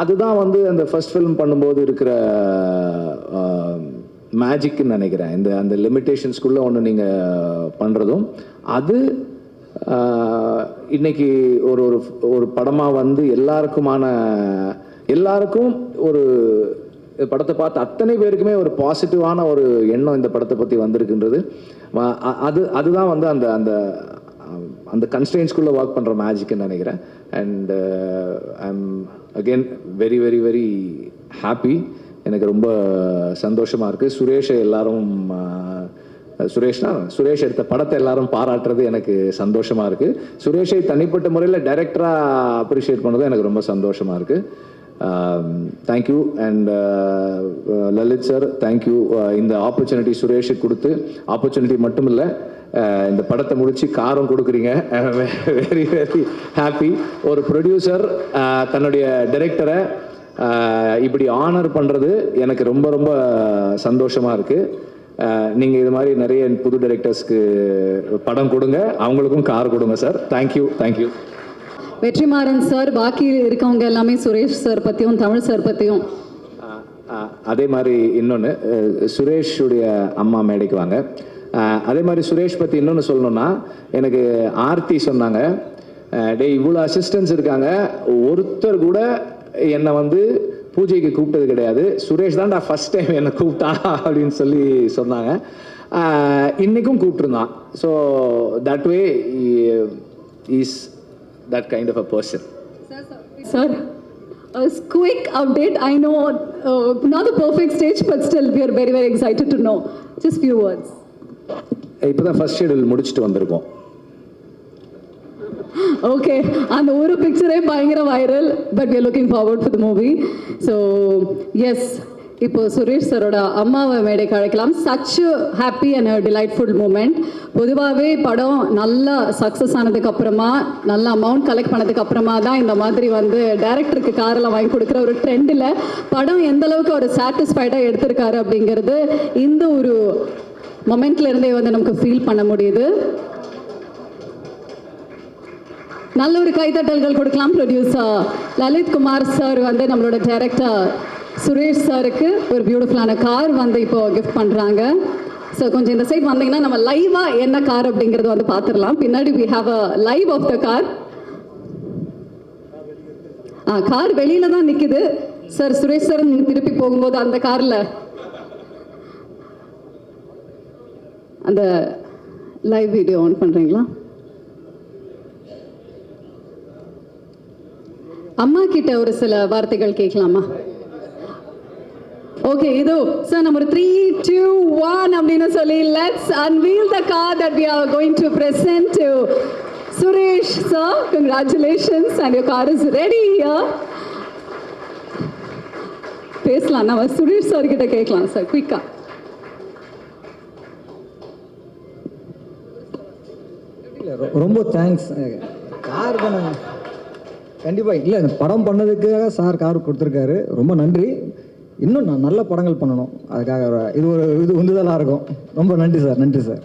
Speaker 6: அதுதான் வந்து அந்த ஃபர்ஸ்ட் ஃபிலிம் பண்ணும்போது இருக்கிற மேஜிக்னு நினைக்கிறேன். அந்த லிமிட்டேஷன்ஸ்குள்ளே ஒன்று நீங்கள் பண்ணுறதும் அது இன்னைக்கு ஒரு படமாக வந்து எல்லாருக்கும் ஒரு படத்தை பார்த்து அத்தனை பேருக்குமே ஒரு பாசிட்டிவான ஒரு எண்ணம் இந்த படத்தை பற்றி வந்திருக்குன்றது அதுதான் வந்து அந்த அந்த அந்த கன்ஸ்ட்ரெயின்ஸ்குள்ளே ஒர்க் பண்ணுற மேஜிக்னு நினைக்கிறேன். And I am again very very very happy. எனக்கு ரொம்ப சந்தோஷமாக இருக்குது. சுரேஷை எல்லாரும் சுரேஷ் எடுத்த படத்தை எல்லாரும் பாராட்டுறது எனக்கு சந்தோஷமாக இருக்குது. சுரேஷை தனிப்பட்ட முறையில் டைரக்டராக அப்ரிஷியேட் பண்ணது எனக்கு ரொம்ப சந்தோஷமாக இருக்குது. Thank you. And Lalit sir thank you. இந்த ஆப்பர்ச்சுனிட்டி சுரேஷுக்கு கொடுத்து, ஆப்பர்ச்சுனிட்டி மட்டும் இல்லை, இந்த படத்தை முடித்து காரம் கொடுக்குறீங்க. Very very happy. ஒரு ப்ரொடியூசர் தன்னுடைய டைரக்டரை இப்படி ஆனர் பண்ணுறது எனக்கு ரொம்ப ரொம்ப சந்தோஷமாக இருக்குது. நீங்கள் இது மாதிரி நிறைய புது டைரக்டர்ஸ்க்கு படம் கொடுங்க, அவங்களுக்கும் கார் கொடுங்க சார். தேங்க்யூ.
Speaker 1: வெற்றிமாறன் சார், பாக்கி இருக்கவங்க எல்லாமே சுரேஷ் சார் பற்றியும் தமிழ் சார் பற்றியும்.
Speaker 6: அதே மாதிரி இன்னொன்று, சுரேஷுடைய அம்மா மேடைக்கு வாங்க. அதே மாதிரி சுரேஷ் பற்றி இன்னொன்று சொல்லணுன்னா, எனக்கு ஆர்த்தி சொன்னாங்க, இவ்வளோ அசிஸ்டன்ஸ் இருக்காங்க, ஒருத்தர் கூட என்னை வந்து பூஜைக்கு கூப்பிட்டது கிடையாது, சுரேஷ் தான்டா ஃபர்ஸ்ட் டைம் என்னை கூப்பிட்டான் அப்படின்னு சொல்லி சொன்னாங்க. இன்றைக்கும் கூப்பிட்டுருந்தான். So that way is that kind of a person.
Speaker 1: Sir, a quick update. I know not the perfect stage, but still we are very very excited to know. Just few words.
Speaker 6: இப்போ தான் first schedule முடிச்சுட்டு வந்திருக்கோம்.
Speaker 1: Okay, அந்த ஒரு பிக்சரே பயங்கர viral, but we are looking forward for the movie. So yes, இப்போ சுரேஷ் சரோட அம்மாவை மேடைக்கு அழைக்கலாம். Such happy and delightful moment. பொதுவாகவே படம் நல்லா சக்ஸஸ் ஆனதுக்கு அப்புறமா, நல்ல அமௌண்ட் கலெக்ட் பண்ணதுக்கு அப்புறமா தான் இந்த மாதிரி வந்து டைரக்டருக்கு காரெல்லாம் வாங்கி கொடுக்குற ஒரு ட்ரெண்டில் படம் எந்த அளவுக்கு ஒரு சாட்டிஸ்ஃபைடாக எடுத்திருக்காரு அப்படிங்கிறது இந்த ஒரு மொமெண்ட்ல இருந்தே வந்து நமக்கு ஃபீல் பண்ண முடியுது. நல்ல ஒரு கைத்தட்டல்கள் கொடுக்கலாம். ப்ரொடியூசர் லலித் குமார் சார் வந்து நம்மளோட டைரக்டர் சுரேஷ் சாருக்கு ஒரு பியூட்டிஃபுல்லான கார் வந்து இப்போ கிஃப்ட் பண்ணுறாங்க. ஸோ கொஞ்சம் இந்த சைட் வந்தீங்கன்னா நம்ம லைவாக என்ன கார் அப்படிங்கிறது வந்து பார்த்துடலாம். பின்னாடி we have a live of the car. Car வெளியில தான் நிற்குது சார். சுரேஷ் சார் நீங்கள் திருப்பி போகும்போது அந்த காரில் அந்த லைவ் வீடியோ ஆன் பண்ணுறீங்களா? அம்மா கிட்ட ஒரு சில வார்த்தைகள் கேட்கலாமா? ஓகே, இதோ சார் நம்பர் 3, 2, 1 அப்படின்னு சொல்லி let's unveil the car that we are going to present to Suresh sir. Congratulations and your car is ready here. பேசலாம், நம்ம சுரேஷ் சார் கிட்ட கேட்கலாம் சார் குயிக்கா.
Speaker 7: ரொம்ப தேங்க்ஸ். கார் தானே கண்டிப்பாக இல்லை, படம் பண்ணதுக்காக சார் கார் கொடுத்துருக்காரு, ரொம்ப நன்றி. இன்னும் நான் நல்ல படங்கள் பண்ணணும், அதுக்காக இது உந்துதலாக இருக்கும். ரொம்ப நன்றி சார், நன்றி சார்.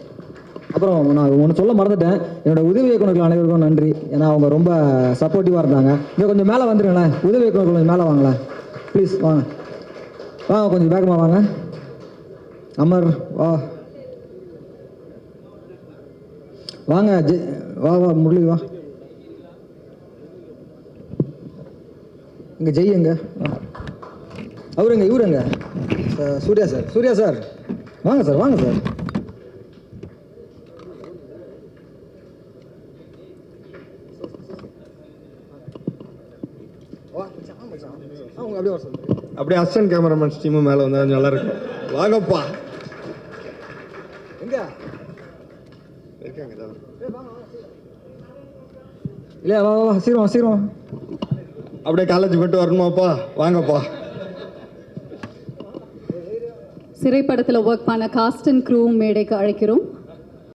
Speaker 7: அப்புறம் நான் ஒன்று சொல்ல மறந்துட்டேன், என்னோட உதவி இயக்குநர்கள் அனைவருக்கும் நன்றி. ஏன்னா அவங்க ரொம்ப சப்போர்ட்டிவாக இருந்தாங்க. இங்கே கொஞ்சம் மேலே வந்துடுங்களேன், உதவி இயக்குநர்கள் கொஞ்சம் மேலே வாங்களேன் ப்ளீஸ். வாங்க வாங்க, கொஞ்சம் வேகமாக வாங்க. அமர் வா வாங்க, வா வா முரளி வா. இங்கே ஜெய் எங்க? அவருங்க, இவருங்க சூர்யா சார். சூர்யா சார் வாங்க சார், வாங்க சார். அவங்க அப்படியே வர சொல்லுங்க.
Speaker 8: அப்படியே அசிஸ்டன்ட் கேமராமேன் டீமும் மேலே வந்தால் நல்லா இருக்கும். வாங்கப்பா.
Speaker 7: எங்க
Speaker 8: இருக்காங்க
Speaker 7: இல்லையா? வா வா, சீக்கிரம் சீக்கிரம்.
Speaker 8: அப்படியே காலேஜ் போயிட்டு வரணுமாப்பா, வாங்கப்பா.
Speaker 1: திரைப்படத்தில் ஒர்க் பண்ண காஸ்ட் அண்ட் க்ரூ மேடைக்கு அழைக்கிறோம்.